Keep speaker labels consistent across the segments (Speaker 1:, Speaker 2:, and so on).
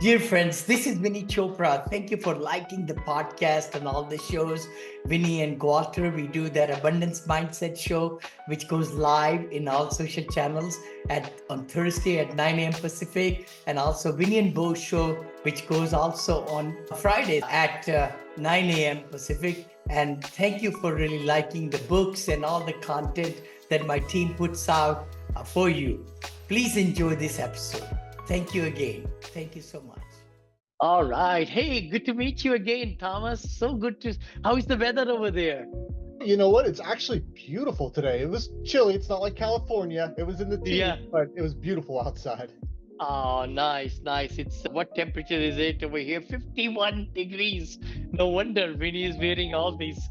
Speaker 1: Dear friends, this is Vinney Chopra. Thank you for liking the podcast and all the shows. Vinney and Walter, we do that Abundance Mindset show, which goes live in all social channels on Thursday at 9 a.m. Pacific, and also Vinney and Bo show, which goes also on Friday at 9 a.m. Pacific. And thank you for really liking the books and all the content that my team puts out for you. Please enjoy this episode. Thank you again. Thank you so much. All right. Hey, good to meet you again, Thomas. So good to. How is the weather over there?
Speaker 2: You know what? It's actually beautiful today. It was chilly. It's not like California. It was in the teens, but it was beautiful outside.
Speaker 1: Oh, nice. It's what temperature is it over here? 51 degrees. No wonder Vinny is wearing all these.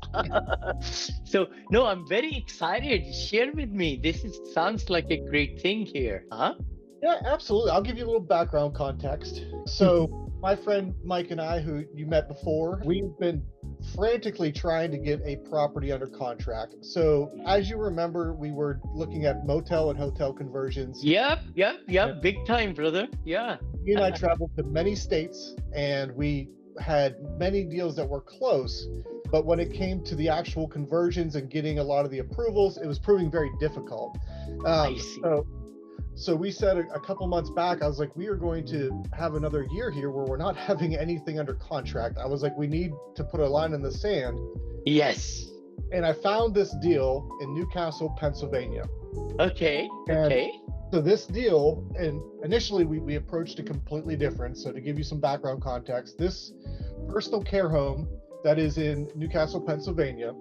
Speaker 1: So, no, I'm very excited. Share with me. Sounds like a great thing here, huh?
Speaker 2: Yeah, absolutely. I'll give you a little background context. So my friend Mike and I, who you met before, we've been frantically trying to get a property under contract. So as you remember, we were looking at motel and hotel conversions.
Speaker 1: Yep. Big time, brother. Yeah.
Speaker 2: He and I traveled to many states and we had many deals that were close. But when it came to the actual conversions and getting a lot of the approvals, it was proving very difficult.
Speaker 1: I see.
Speaker 2: So we said a couple months back, I was like, we are going to have another year here where we're not having anything under contract. I was like, we need to put a line in the sand.
Speaker 1: Yes.
Speaker 2: And I found this deal in Newcastle, Pennsylvania.
Speaker 1: Okay.
Speaker 2: So this deal, and initially we approached it completely different. So to give you some background context, this personal care home that is in Newcastle, Pennsylvania,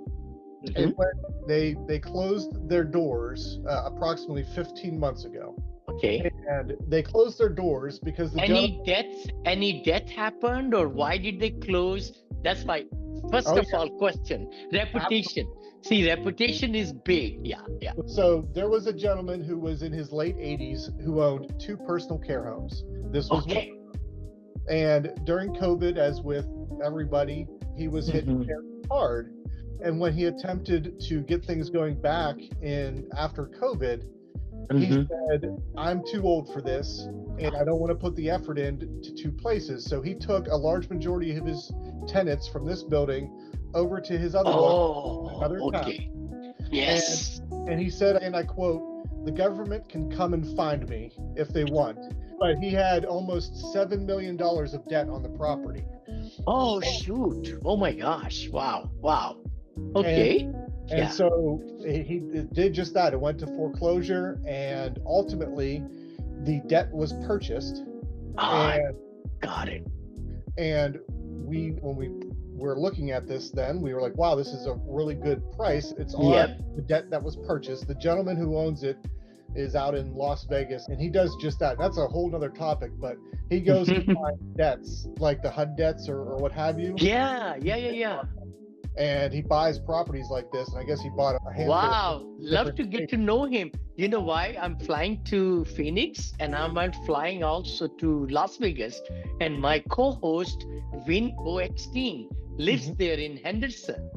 Speaker 2: and when they closed their doors approximately 15 months ago.
Speaker 1: Okay.
Speaker 2: And they closed their doors because
Speaker 1: any death happened, or why did they close? That's my first of all question. Reputation. See, reputation is big. Yeah.
Speaker 2: So there was a gentleman who was in his late 80s who owned 2 personal care homes. This was one. And during COVID, as with everybody, he was hit very hard. And when he attempted to get things going back after COVID, he said, I'm too old for this and I don't want to put the effort into 2 places. So he took a large majority of his tenants from this building over to his other town.
Speaker 1: Yes.
Speaker 2: And he said, and I quote, the government can come and find me if they want. But he had almost $7 million of debt on the property.
Speaker 1: Oh, shoot. Oh my gosh. Wow. Okay.
Speaker 2: And so he did just that. It went to foreclosure, and ultimately the debt was purchased.
Speaker 1: Got it.
Speaker 2: And when we were looking at this, then we were like, wow, this is a really good price. It's on the debt that was purchased. The gentleman who owns it is out in Las Vegas, and he does just that. That's a whole nother topic, but he goes to find debts like the HUD debts or what have you.
Speaker 1: Yeah.
Speaker 2: And he buys properties like this, and I guess he bought a handful.
Speaker 1: Wow, love to get to know him. You know why? I'm flying to Phoenix, and I'm flying also to Las Vegas, and my co-host Vin OXT lives there in Henderson,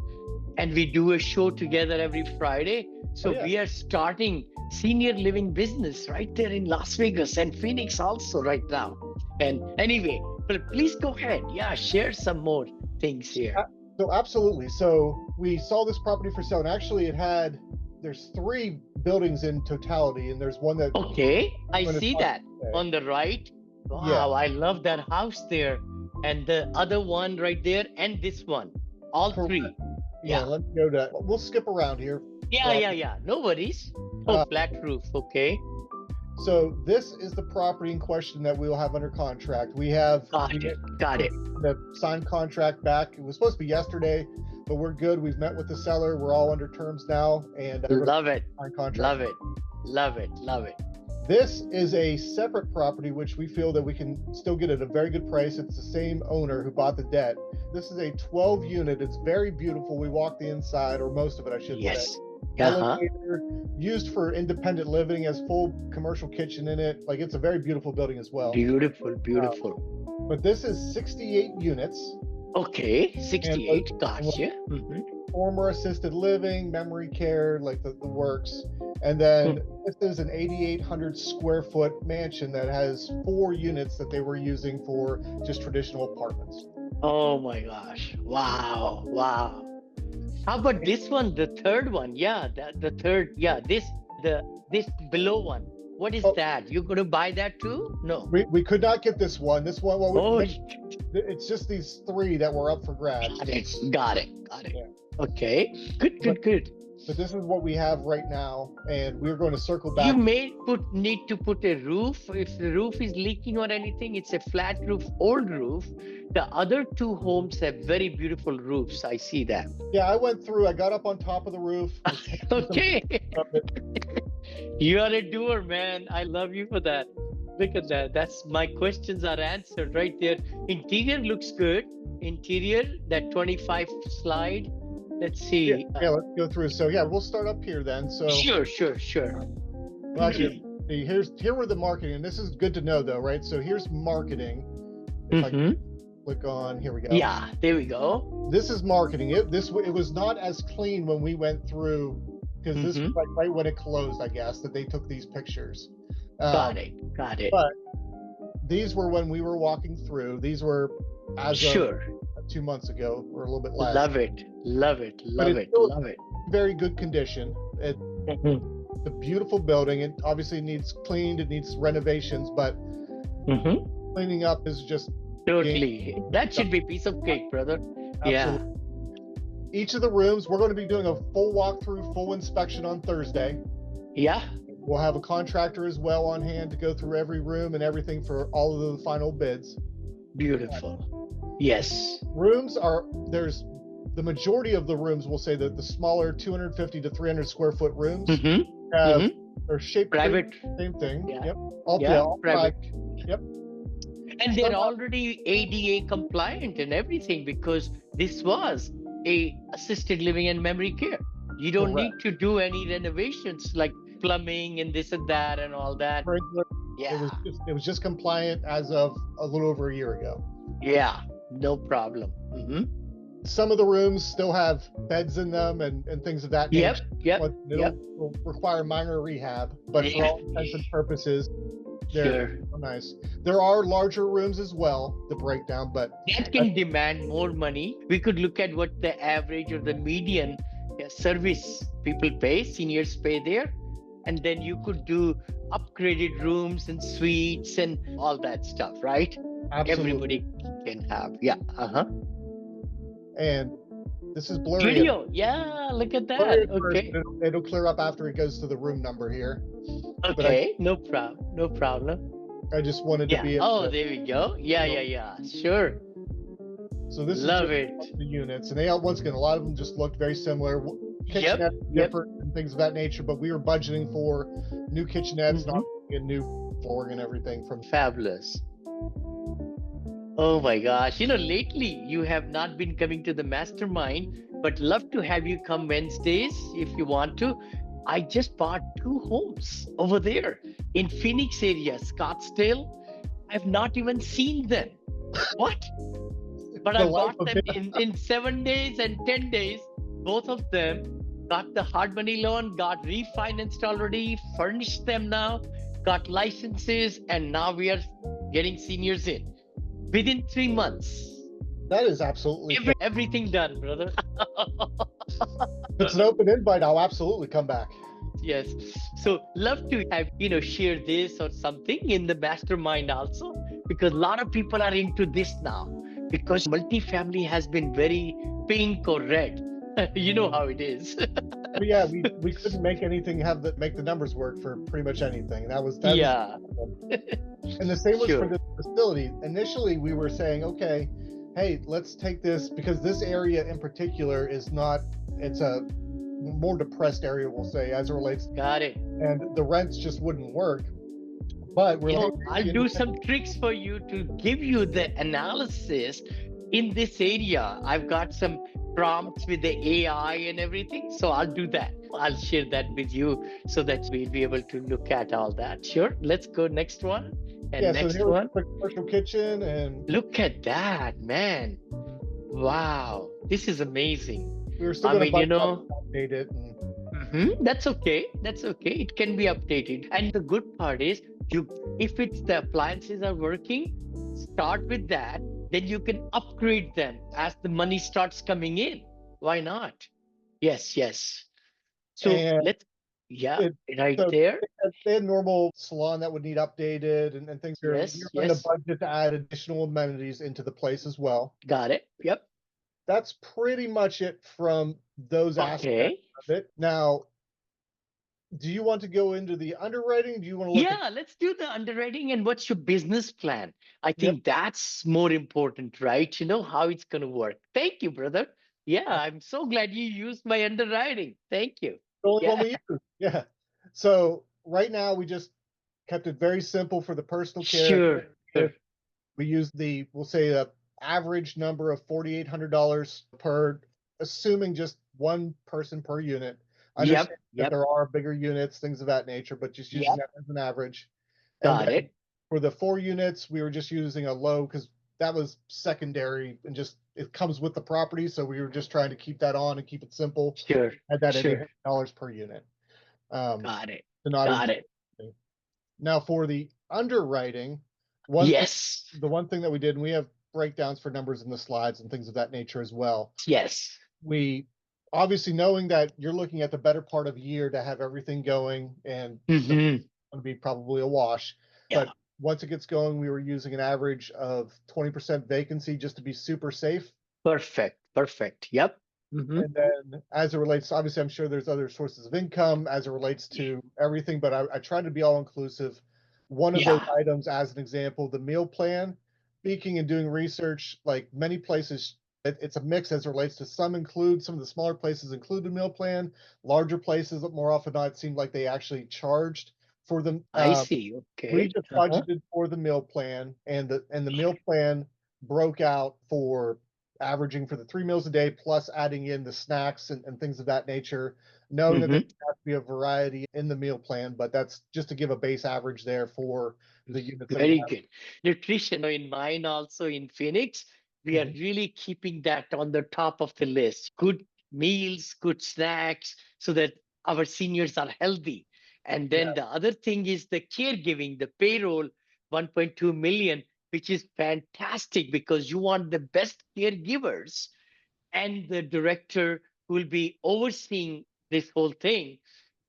Speaker 1: and we do a show together every Friday. So we are starting senior living business right there in Las Vegas and Phoenix also right now. And anyway, but please go ahead. Yeah, share some more things here.
Speaker 2: So absolutely. So we saw this property for sale, and actually there's 3 buildings in totality, and there's one that.
Speaker 1: Okay, I see that on the right. Wow, yeah. I love that house there, and the other one right there, and this one, all correct. 3.
Speaker 2: Yeah, let's go to. We'll skip around here.
Speaker 1: Yeah. No worries. Flat roof. Okay.
Speaker 2: So this is the property in question that we'll have under contract. We have
Speaker 1: got it.
Speaker 2: The signed contract back. It was supposed to be yesterday, but we're good. We've met with the seller. We're all under terms now, and
Speaker 1: love it.
Speaker 2: Love
Speaker 1: it.
Speaker 2: This is a separate property, which we feel that we can still get at a very good price. It's the same owner who bought the debt. This is a 12 unit. It's very beautiful. We walked the inside, or most of it, I should say. Elevator, used for independent living, has full commercial kitchen in it. Like, it's a very beautiful building as well.
Speaker 1: Beautiful.
Speaker 2: But this is 68 units.
Speaker 1: Okay, 68. Gotcha.
Speaker 2: former assisted living, memory care, like the works. And then this is an 8,800 square foot mansion that has 4 units that they were using for just traditional apartments.
Speaker 1: Oh my gosh. Wow. Wow. How about this one, the third one? Yeah, the third. Yeah, this below one. What is that? You're going to buy that too? No.
Speaker 2: We could not get this one. This one,
Speaker 1: Oh,
Speaker 2: it's just these 3 that were up for grabs.
Speaker 1: got it.
Speaker 2: Yeah.
Speaker 1: Okay. Good.
Speaker 2: But this is what we have right now, and we're going to circle back.
Speaker 1: You need to put a roof. If the roof is leaking or anything, it's a flat roof, old roof. The other 2 homes have very beautiful roofs. I see that.
Speaker 2: Yeah, I went through. I got up on top of the roof.
Speaker 1: Okay. You are a doer, man. I love you for that. Look at that. That's my questions are answered right there. Interior looks good. Interior, that 25 slide. Let's see.
Speaker 2: Yeah, let's go through. So yeah, we'll start up here then. So
Speaker 1: Sure.
Speaker 2: Well, actually, here were the marketing. And this is good to know though, right? So here's marketing. If I can click on, here we go.
Speaker 1: Yeah, there we go.
Speaker 2: This is marketing. It was not as clean when we went through, because this was like right when it closed, I guess, that they took these pictures.
Speaker 1: Got it.
Speaker 2: But these were when we were walking through. These were as of 2 months ago, or a little bit less.
Speaker 1: Love it.
Speaker 2: Very good condition. It's a beautiful building. It obviously needs cleaned. It needs renovations, but cleaning up is just
Speaker 1: totally. That should be a piece of cake, brother.
Speaker 2: Absolutely.
Speaker 1: Yeah.
Speaker 2: Each of the rooms, we're going to be doing a full walkthrough, full inspection on Thursday.
Speaker 1: Yeah.
Speaker 2: We'll have a contractor as well on hand to go through every room and everything for all of the final bids.
Speaker 1: Beautiful. Yes.
Speaker 2: Rooms there's the majority of the rooms, we'll say that the smaller 250 to 300 square foot rooms they're shaped
Speaker 1: private.
Speaker 2: Same thing.
Speaker 1: Yeah.
Speaker 2: Yep.
Speaker 1: All private.
Speaker 2: Yep.
Speaker 1: And they're already ADA compliant and everything, because this was a assisted living and memory care. You don't need to do any renovations like plumbing and this and that and all that. Yeah.
Speaker 2: It was just compliant as of a little over a year ago.
Speaker 1: Yeah, no problem.
Speaker 2: Some of the rooms still have beds in them and things of that nature.
Speaker 1: Yep.
Speaker 2: Will require minor rehab, but for all intents and purposes, they're nice. There are larger rooms as well, the breakdown, but
Speaker 1: that can demand more money. We could look at what the average or the median service people pay, seniors pay there, and then you could do upgraded rooms and suites and all that stuff, right?
Speaker 2: Absolutely.
Speaker 1: Everybody can have.
Speaker 2: And this is blurry.
Speaker 1: Video. Yeah, look at that. Okay.
Speaker 2: It'll clear up after it goes to the room number here.
Speaker 1: Okay, no problem.
Speaker 2: I just wanted to be able to,
Speaker 1: there we go. Yeah. Sure.
Speaker 2: So this
Speaker 1: Love
Speaker 2: is
Speaker 1: it.
Speaker 2: The units, and they once again, a lot of them just looked very similar. Kitchenettes different and things of that nature, but we were budgeting for new kitchenettes, not a new flooring and everything from
Speaker 1: Fabulous. Oh my gosh. Lately you have not been coming to the mastermind, but love to have you come Wednesdays if you want to. I just bought 2 homes over there in Phoenix area, Scottsdale. I've not even seen them. What? But I bought them in 7 days and 10 days. Both of them got the hard money loan, got refinanced already, furnished them now, got licenses, and now we are getting seniors in. Within 3 months.
Speaker 2: That is absolutely
Speaker 1: everything done, brother.
Speaker 2: If it's an open invite, I'll absolutely come back.
Speaker 1: Yes. So love to have, share this or something in the mastermind also, because a lot of people are into this now, because multifamily has been very pink or red. You know how it is.
Speaker 2: But yeah, we couldn't make anything make the numbers work for pretty much anything. That was and the same was for this facility. Initially, we were saying, okay, hey, let's take this, because this area in particular it's a more depressed area, we'll say, as it relates.
Speaker 1: Got it.
Speaker 2: And the rents just wouldn't work. But
Speaker 1: I'll do some tricks for you to give you the analysis in this area. I've got some prompts with the AI and everything. So I'll do that. I'll share that with you so that we'll be able to look at all that. Sure. Let's go next one. And next
Speaker 2: so
Speaker 1: one.
Speaker 2: Commercial kitchen and
Speaker 1: look at that, man. Wow. This is amazing.
Speaker 2: We were still
Speaker 3: I
Speaker 2: going to
Speaker 3: mean,
Speaker 2: update it. And
Speaker 3: that's okay. That's okay. It can be updated. And the good part is, if it's the appliances are working, start with that. Then you can upgrade them as the money starts coming in. Why not? Yes, yes. So
Speaker 2: and
Speaker 3: yeah,
Speaker 2: it,
Speaker 3: right
Speaker 2: so
Speaker 3: there.
Speaker 2: they had normal salon that would need updated and things. We
Speaker 3: Yes,
Speaker 2: were trying to
Speaker 3: yes.
Speaker 2: budget to add additional amenities into the place as well.
Speaker 3: Got it. Yep.
Speaker 2: That's pretty much it from those aspects
Speaker 3: Okay.
Speaker 2: of it. Now, do you want to go into the underwriting? Do you want to look at?
Speaker 3: Yeah, let's do the underwriting and what's your business plan? I
Speaker 2: Yep.
Speaker 3: think that's more important, right? You know how it's going to work. Thank you, brother. Yeah, I'm so glad you used my underwriting. Thank you.
Speaker 2: The only one
Speaker 3: Yeah,
Speaker 2: we use. Yeah. So right now we just kept it very simple for the personal care.
Speaker 3: sure, sure.
Speaker 2: We use we'll say the average number of $4,800 per, assuming just one person per unit.
Speaker 3: Yep,
Speaker 2: Understand that
Speaker 3: yep,
Speaker 2: there are bigger units, things of that nature, but just using
Speaker 3: yep.
Speaker 2: that as an average. And
Speaker 3: Got
Speaker 2: then
Speaker 3: it.
Speaker 2: for the 4 units, we were just using a low because that was secondary and just it comes with the property. So we were just trying to keep that on and keep it simple.
Speaker 3: Sure,
Speaker 2: At that at
Speaker 3: sure.
Speaker 2: $800 per unit.
Speaker 3: Got it.
Speaker 2: To not
Speaker 3: Got
Speaker 2: include.
Speaker 3: it.
Speaker 2: Now for the underwriting,
Speaker 3: Yes,
Speaker 2: the one thing that we did, and we have breakdowns for numbers in the slides and things of that nature as well.
Speaker 3: yes.
Speaker 2: We obviously knowing that you're looking at the better part of a year to have everything going and so
Speaker 3: Hmm.
Speaker 2: it's going to be probably a wash.
Speaker 3: Yeah,
Speaker 2: But once it gets going, we were using an average of 20% vacancy just to be super safe.
Speaker 3: perfect, perfect. Yep. Hmm.
Speaker 2: And then as it relates, obviously, I'm sure there's other sources of income as it relates to everything, but I try to be all inclusive. One of those
Speaker 3: Yeah,
Speaker 2: items, as an example, the meal plan, speaking and doing research, like many places, it's a mix as it relates to some of the smaller places include the meal plan. Larger places, more often than not, it seemed like they actually charged for them.
Speaker 3: I see.
Speaker 2: We
Speaker 3: Okay.
Speaker 2: just
Speaker 3: Uh-huh.
Speaker 2: budgeted for the meal plan, and the meal plan broke out for averaging for the 3 meals a day, plus adding in the snacks and things of that nature, knowing that there
Speaker 3: Hmm.
Speaker 2: has to be a variety in the meal plan, but that's just to give a base average there for the units that we
Speaker 3: Very
Speaker 2: have.
Speaker 3: good. Nutrition in mine also in Phoenix, we are
Speaker 2: Mhm.
Speaker 3: really keeping that on the top of the list. Good meals, good snacks, so that our seniors are healthy. And
Speaker 2: Yeah,
Speaker 3: then the other thing is the caregiving, the payroll, 1.2 million, which is fantastic because you want the best caregivers and the director who will be overseeing this whole thing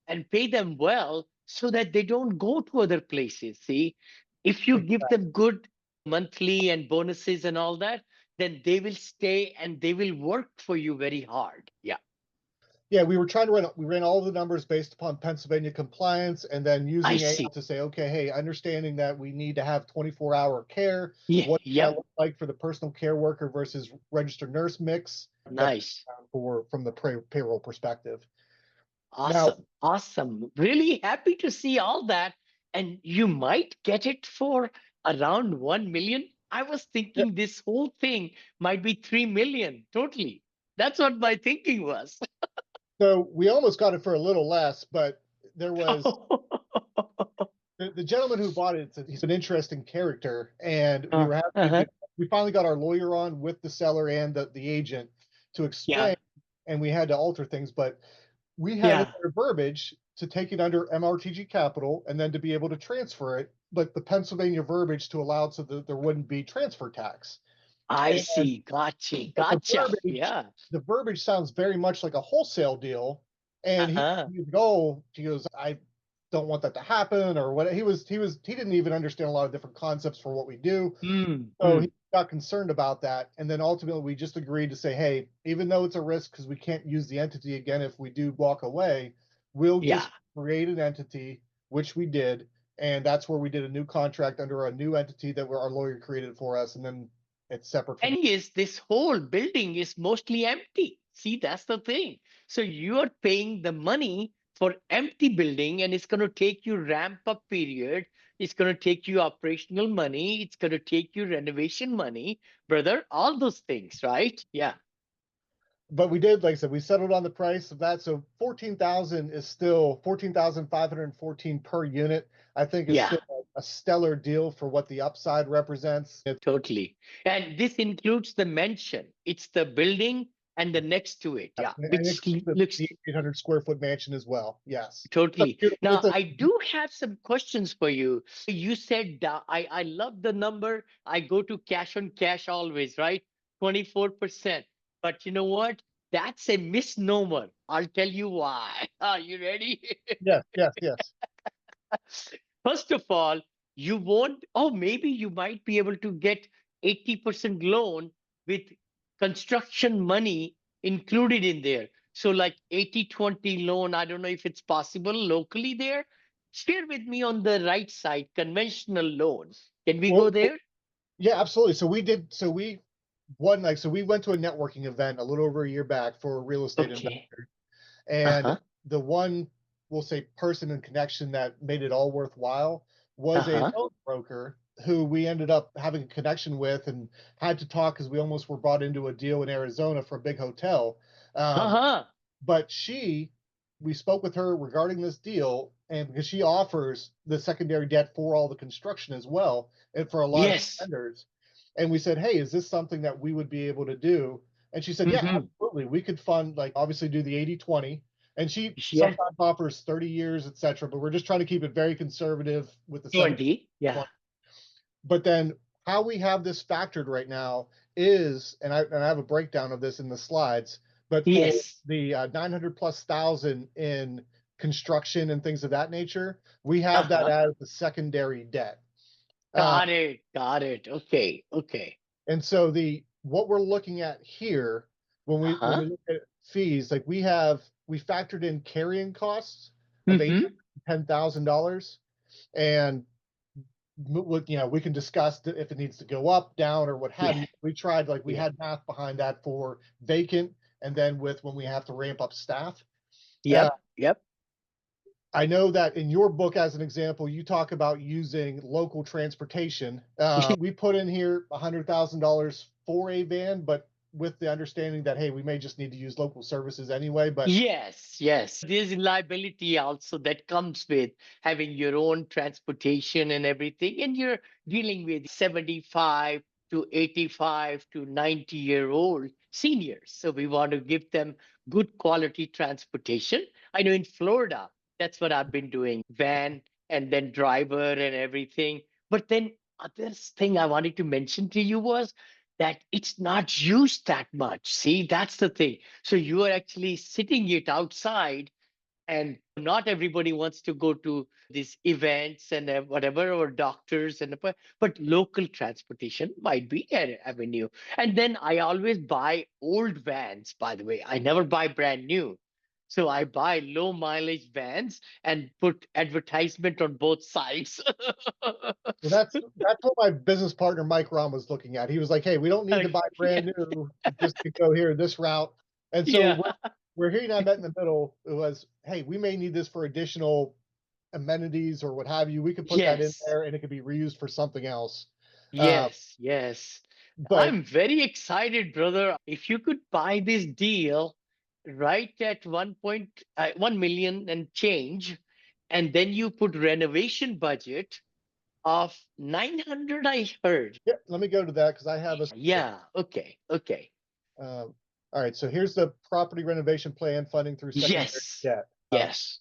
Speaker 3: and pay them well so that they don't go to other places. See, if you give them good monthly and bonuses and all that, then they will stay and they will work for you very hard. Yeah,
Speaker 2: yeah, we were trying to we ran all the numbers based upon Pennsylvania compliance and then
Speaker 3: I
Speaker 2: using AI
Speaker 3: see.
Speaker 2: to say, okay, hey, understanding that we need to have 24-hour care,
Speaker 3: Yeah,
Speaker 2: what does that
Speaker 3: yep,
Speaker 2: look like for the personal care worker versus registered nurse mix that
Speaker 3: nice.
Speaker 2: for from the payroll perspective. Now,
Speaker 3: Awesome. Awesome. Really happy to see all that. And you might get it for around 1 million. I was
Speaker 2: yeah,
Speaker 3: thinking this whole thing might be 3 million. Totally. That's what my thinking was.
Speaker 2: so we almost got it for a little less, but there was the gentleman who bought it. He's an interesting character, and we were having
Speaker 3: Uh-huh.
Speaker 2: we finally got our lawyer on with the seller and the agent to
Speaker 3: Yeah.
Speaker 2: explain, and we had to alter things, but we had in
Speaker 3: Yeah.
Speaker 2: their verbiage to take it under MRTG Capital and then to be able to transfer it, but the Pennsylvania verbiage to allow it so that there wouldn't be transfer tax.
Speaker 3: I
Speaker 2: And
Speaker 3: see. Gotcha.
Speaker 2: but
Speaker 3: Gotcha. Yeah.
Speaker 2: the verbiage sounds very much like a wholesale deal. And
Speaker 3: Uh-huh.
Speaker 2: he goes, I don't want that to happen or what. He didn't even understand a lot of different concepts for what we do.
Speaker 3: Mm,
Speaker 2: So he
Speaker 3: mm.
Speaker 2: got concerned about that. And then ultimately we just agreed to say, hey, even though it's a risk because we can't use the entity again if we do walk away, we'll
Speaker 3: Yeah.
Speaker 2: just create an entity, which we did. And that's where we did a new contract under a new entity that our lawyer created for us. And then it's separate from.
Speaker 3: And yes, this whole building is mostly empty. See, that's the thing. So you are paying the money for empty building, and it's going to take you ramp up period. It's going to take you operational money. It's going to take you renovation money, brother. All those things, right? Yeah.
Speaker 2: But we did, like I said, we settled on the price of that. So 14,000 is still 14,514 per unit. I think is
Speaker 3: Yeah.
Speaker 2: still a stellar deal for what the upside represents.
Speaker 3: Totally. And this includes the mansion. It's the building and the next to it, yeah,
Speaker 2: And it
Speaker 3: which
Speaker 2: includes
Speaker 3: looks
Speaker 2: the 800 square foot mansion as well. Yes.
Speaker 3: totally.
Speaker 2: It's
Speaker 3: Now,
Speaker 2: a
Speaker 3: I do have some questions for you. You said I love the number. I go to cash on cash always, right? 24%. But you know what? That's a misnomer. I'll tell you why. Are you ready?
Speaker 2: yes, yes, yes.
Speaker 3: First of all, you won't, oh, maybe you might be able to get 80% loan with construction money included in there. So, like 80-20 loan, I don't know if it's possible locally there. Share with me on the right side, conventional loans. Can we go
Speaker 2: Well,
Speaker 3: there?
Speaker 2: yeah, absolutely. So we went to a networking event a little over a year back for real estate
Speaker 3: Okay.
Speaker 2: investors. And
Speaker 3: Uh-huh.
Speaker 2: the one, we'll say, person and connection that made it all worthwhile was a
Speaker 3: Uh-huh.
Speaker 2: loan broker who we ended up having a connection with and had to talk because we almost were brought into a deal in Arizona for a big hotel. Um,
Speaker 3: Uh-huh.
Speaker 2: but we spoke with her regarding this deal, and because she offers the secondary debt for all the construction as well, and for a lot of
Speaker 3: Yes.
Speaker 2: vendors. And we said, hey, is this something that we would be able to do? And she said, yeah,
Speaker 3: Mm-hmm.
Speaker 2: absolutely. We could fund, like, obviously do the 80-20. And she
Speaker 3: Yeah.
Speaker 2: sometimes offers 30 years, etc. But we're just trying to keep it very conservative with the second
Speaker 3: 20. Yeah.
Speaker 2: one. But then how we have this factored right now is, and I have a breakdown of this in the slides, but for
Speaker 3: Yes.
Speaker 2: the 900 plus thousand in construction and things of that nature, we have that
Speaker 3: Uh-huh.
Speaker 2: as the secondary debt. Uh,
Speaker 3: Got it. Got it. Okay. Okay.
Speaker 2: and so what we're looking at here when
Speaker 3: Uh-huh.
Speaker 2: we look at fees, like we factored in carrying costs of
Speaker 3: Mm-hmm.
Speaker 2: $810,000, and we can discuss if it needs to go up, down, or what have
Speaker 3: Yeah.
Speaker 2: you. We tried, like, we
Speaker 3: Yeah.
Speaker 2: had math behind that for vacant, and then with when we have to ramp up staff. Uh,
Speaker 3: Yep. Yep.
Speaker 2: I know that in your book, as an example, you talk about using local transportation. We put in here $100,000 for a van, but with the understanding that, hey, we may just need to use local services anyway. But
Speaker 3: Yes, yes. There's liability also that comes with having your own transportation and everything. And you're dealing with 75 to 85 to 90-year-old seniors. So we want to give them good quality transportation. I know in Florida, that's what I've been doing, van and then driver and everything. But then other thing I wanted to mention to you was that it's not used that much. See, that's the thing. So you are actually sitting it outside, and not everybody wants to go to these events and whatever, or doctors and but local transportation might be an avenue. And then I always buy old vans. By the way, I never buy brand new. So I buy low mileage vans and put advertisement on both sides.
Speaker 2: well, that's what my business partner Mike Rom was looking at. He was like, "Hey, we don't need to buy
Speaker 3: Yeah.
Speaker 2: brand new just to go here this route." And so
Speaker 3: Yeah.
Speaker 2: we're he and I met in the middle. It was, "Hey, we may need this for additional amenities or what have you. We could put that in
Speaker 3: Yes.
Speaker 2: there, and it could be reused for something else." Uh,
Speaker 3: Yes, yes.
Speaker 2: but
Speaker 3: I'm very excited, brother. If you could buy this deal right at 1 million and change, and then you put renovation budget of 900, I heard.
Speaker 2: yeah, let me go to that because I have a.
Speaker 3: Yeah, okay, okay.
Speaker 2: All right, so here's the property renovation plan funding through secondary
Speaker 3: Yes,
Speaker 2: debt.
Speaker 3: yes.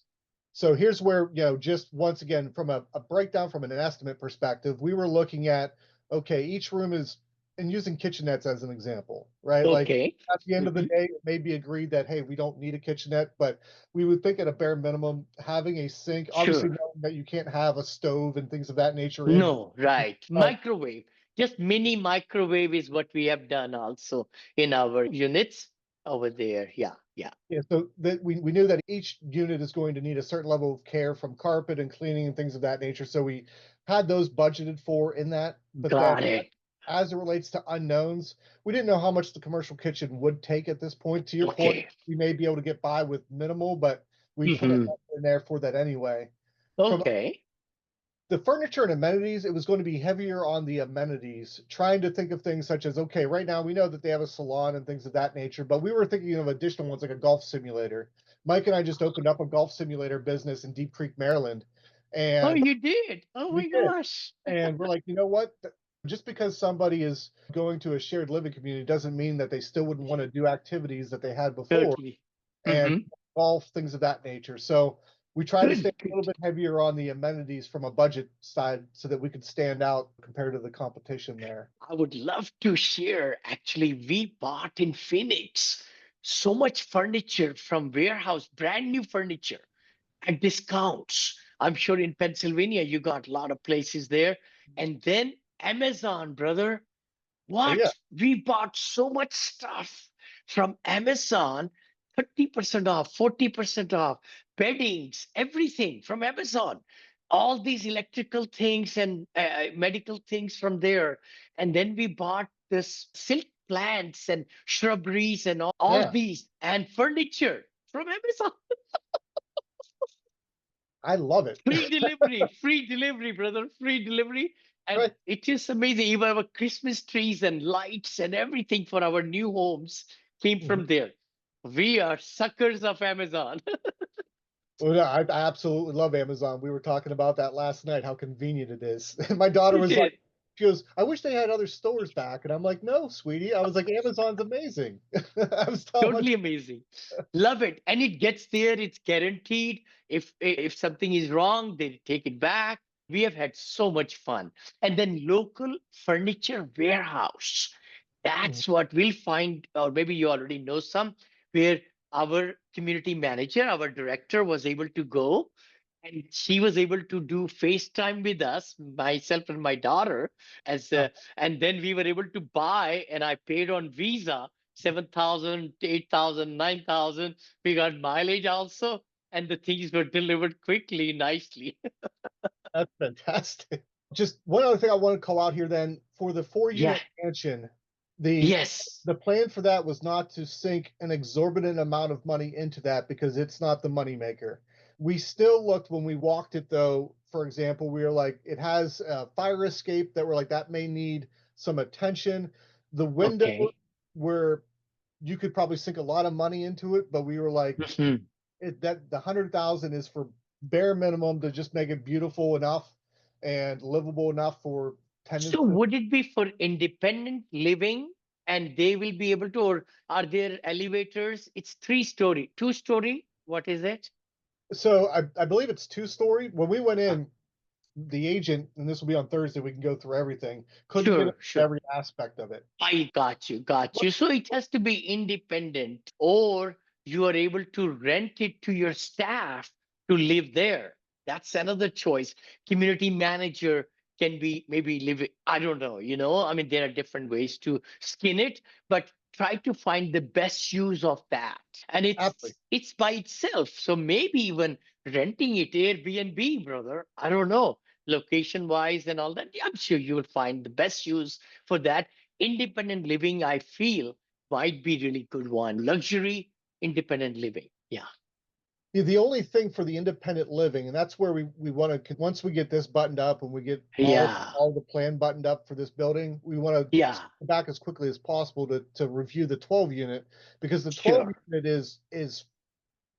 Speaker 2: So here's where, just once again, from a breakdown from an estimate perspective, we were looking at, okay, each room is, and using kitchenettes as an example, right? Like,
Speaker 3: Okay.
Speaker 2: at the end of the
Speaker 3: Mhm.
Speaker 2: day, it may be agreed that, hey, we don't need a kitchenette, but we would think at a bare minimum, having a sink, obviously
Speaker 3: Sure.
Speaker 2: knowing that you can't have a stove and things of that nature in,
Speaker 3: No, right.
Speaker 2: but
Speaker 3: Microwave. Just mini microwave is what we have done also in our units over there. Yeah, yeah.
Speaker 2: yeah, so that we knew that each unit is going to need a certain level of care from carpet and cleaning and things of that nature. So we had those budgeted for in that. But then
Speaker 3: Got it.
Speaker 2: as it relates to unknowns, we didn't know how much the commercial kitchen would take at this point. To your point,
Speaker 3: Okay.
Speaker 2: we may be able to get by with minimal, but we put it
Speaker 3: Hmm.
Speaker 2: in there for that anyway. From
Speaker 3: Okay.
Speaker 2: the furniture and amenities, it was going to be heavier on the amenities, trying to think of things such as, okay, right now we know that they have a salon and things of that nature, but we were thinking of additional ones like a golf simulator. Mike and I just opened up a golf simulator business in Deep Creek, Maryland,
Speaker 3: Oh,
Speaker 2: and
Speaker 3: you did. Oh
Speaker 2: we
Speaker 3: my
Speaker 2: did.
Speaker 3: gosh.
Speaker 2: And we're like, you know what? Just because somebody is going to a shared living community doesn't mean that they still wouldn't want to do activities that they had before
Speaker 3: Totally.
Speaker 2: and
Speaker 3: Hmm.
Speaker 2: golf, things of that nature. So we try to stay
Speaker 3: Good,
Speaker 2: a little
Speaker 3: good.
Speaker 2: bit heavier on the amenities from a budget side so that we can stand out compared to the competition there.
Speaker 3: I would love to share. Actually, we bought in Phoenix so much furniture from warehouse, brand new furniture at discounts. I'm sure in Pennsylvania you got a lot of places there. And then Amazon, brother.
Speaker 2: Oh yeah,
Speaker 3: What? We bought so much stuff from Amazon, 30% off, 40% off, beddings, everything from Amazon. All these electrical things and medical things from there. And then we bought this silk plants and shrubberies and all
Speaker 2: yeah.
Speaker 3: these and furniture from Amazon.
Speaker 2: I love it.
Speaker 3: Free delivery, brother, free delivery. And
Speaker 2: Right.
Speaker 3: it is amazing. Even our Christmas trees and lights and everything for our new homes came
Speaker 2: Mhm.
Speaker 3: from there. We are suckers of Amazon.
Speaker 2: Well, yeah, I absolutely love Amazon. We were talking about that last night, how convenient it is. And my daughter
Speaker 3: We
Speaker 2: was like,
Speaker 3: did.
Speaker 2: she goes, I wish they had other stores back. And I'm like, no, sweetie. I was like, Amazon's amazing. I was telling my,
Speaker 3: Totally amazing. Love it. And it gets there, it's guaranteed. If something is wrong, they take it back. We have had so much fun. And then local furniture warehouse.
Speaker 2: Mhm.
Speaker 3: That's what we'll find, or maybe you already know some, where our community manager, our director was able to go and she was able to do FaceTime with us, myself and my daughter, as and then we were able to buy, and I paid on Visa 7,000, 8,000, 9,000. We got mileage also, and the things were delivered quickly, nicely.
Speaker 2: That's fantastic. Just one other thing I want to call out here then for the four
Speaker 3: Yeah.
Speaker 2: unit mansion, the
Speaker 3: Yes.
Speaker 2: the plan for that was not to sink an exorbitant amount of money into that because it's not the moneymaker. We still looked when we walked it though, for example, we were like, it has a fire escape that we're like, that may need some attention. The window
Speaker 3: Okay.
Speaker 2: where you could probably sink a lot of money into it, but we were like,
Speaker 3: Mhm.
Speaker 2: that the 100,000 is for bare minimum to just make it beautiful enough and livable enough for tenants
Speaker 3: So
Speaker 2: to.
Speaker 3: would it be for independent living and they will be able to, or are there elevators? It's 3 story, 2 story. What is it?
Speaker 2: So I believe it's 2 story. When we went in, the agent, and this will be on Thursday, we can go through everything, couldn't get into
Speaker 3: Sure, sure.
Speaker 2: every aspect of it.
Speaker 3: I got you, got you. So it has to be independent, or you are able to rent it to your staff to live there. That's another choice. Community manager can be maybe live it. I don't know, I mean, there are different ways to skin it, but try to find the best use of that. And it's
Speaker 2: Absolutely.
Speaker 3: it's by itself. So maybe even renting it Airbnb, brother. I don't know, location wise and all that. Yeah, I'm sure you will find the best use for that. Independent living, I feel, might be really good one. Luxury independent living. Yeah.
Speaker 2: The only thing for the independent living, and that's where we want to, once we get this buttoned up and we get
Speaker 3: Yeah.
Speaker 2: all the plan buttoned up for this building, we want to
Speaker 3: Yeah.
Speaker 2: back as quickly as possible to review the 12 unit because the 12
Speaker 3: Sure.
Speaker 2: unit is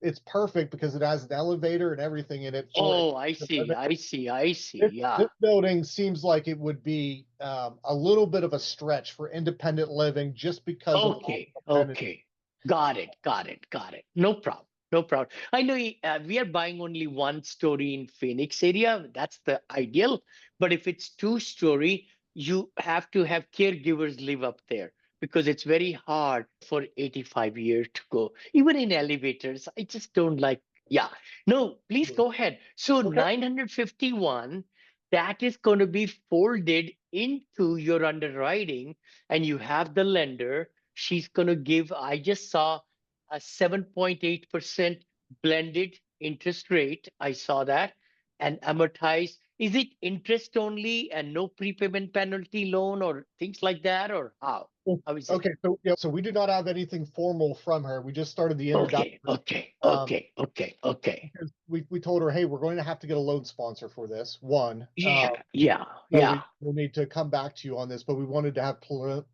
Speaker 2: it's perfect because it has an elevator and everything in it for
Speaker 3: Oh, I see.
Speaker 2: living.
Speaker 3: I see. I see.
Speaker 2: This
Speaker 3: Yeah.
Speaker 2: building seems like it would be a little bit of a stretch for independent living just because of all
Speaker 3: Okay.
Speaker 2: the amenities.
Speaker 3: Okay. Got it. Got it. Got it. No problem. No problem. I know we are buying only 1 story in Phoenix area. That's the ideal. But if it's 2 story, you have to have caregivers live up there because it's very hard for 85 years to go. Even in elevators, I just don't like. Yeah. No, please go ahead. So
Speaker 2: Okay.
Speaker 3: 951, that is going to be folded into your underwriting, and you have the lender. She's going to give, I just saw a 7.8% blended interest rate. I saw that. And amortize. Is it interest only and no prepayment penalty loan or things like that? Or how?
Speaker 2: Well,
Speaker 3: How is it?
Speaker 2: okay, so yeah, so we do not have anything formal from her. We just started the
Speaker 3: Okay,
Speaker 2: introduction.
Speaker 3: okay,
Speaker 2: Um,
Speaker 3: okay, okay, okay.
Speaker 2: because we told her, hey, we're going to have to get a loan sponsor for this one.
Speaker 3: Yeah, yeah,
Speaker 2: So
Speaker 3: yeah.
Speaker 2: we'll need to come back to you on this, but we wanted to have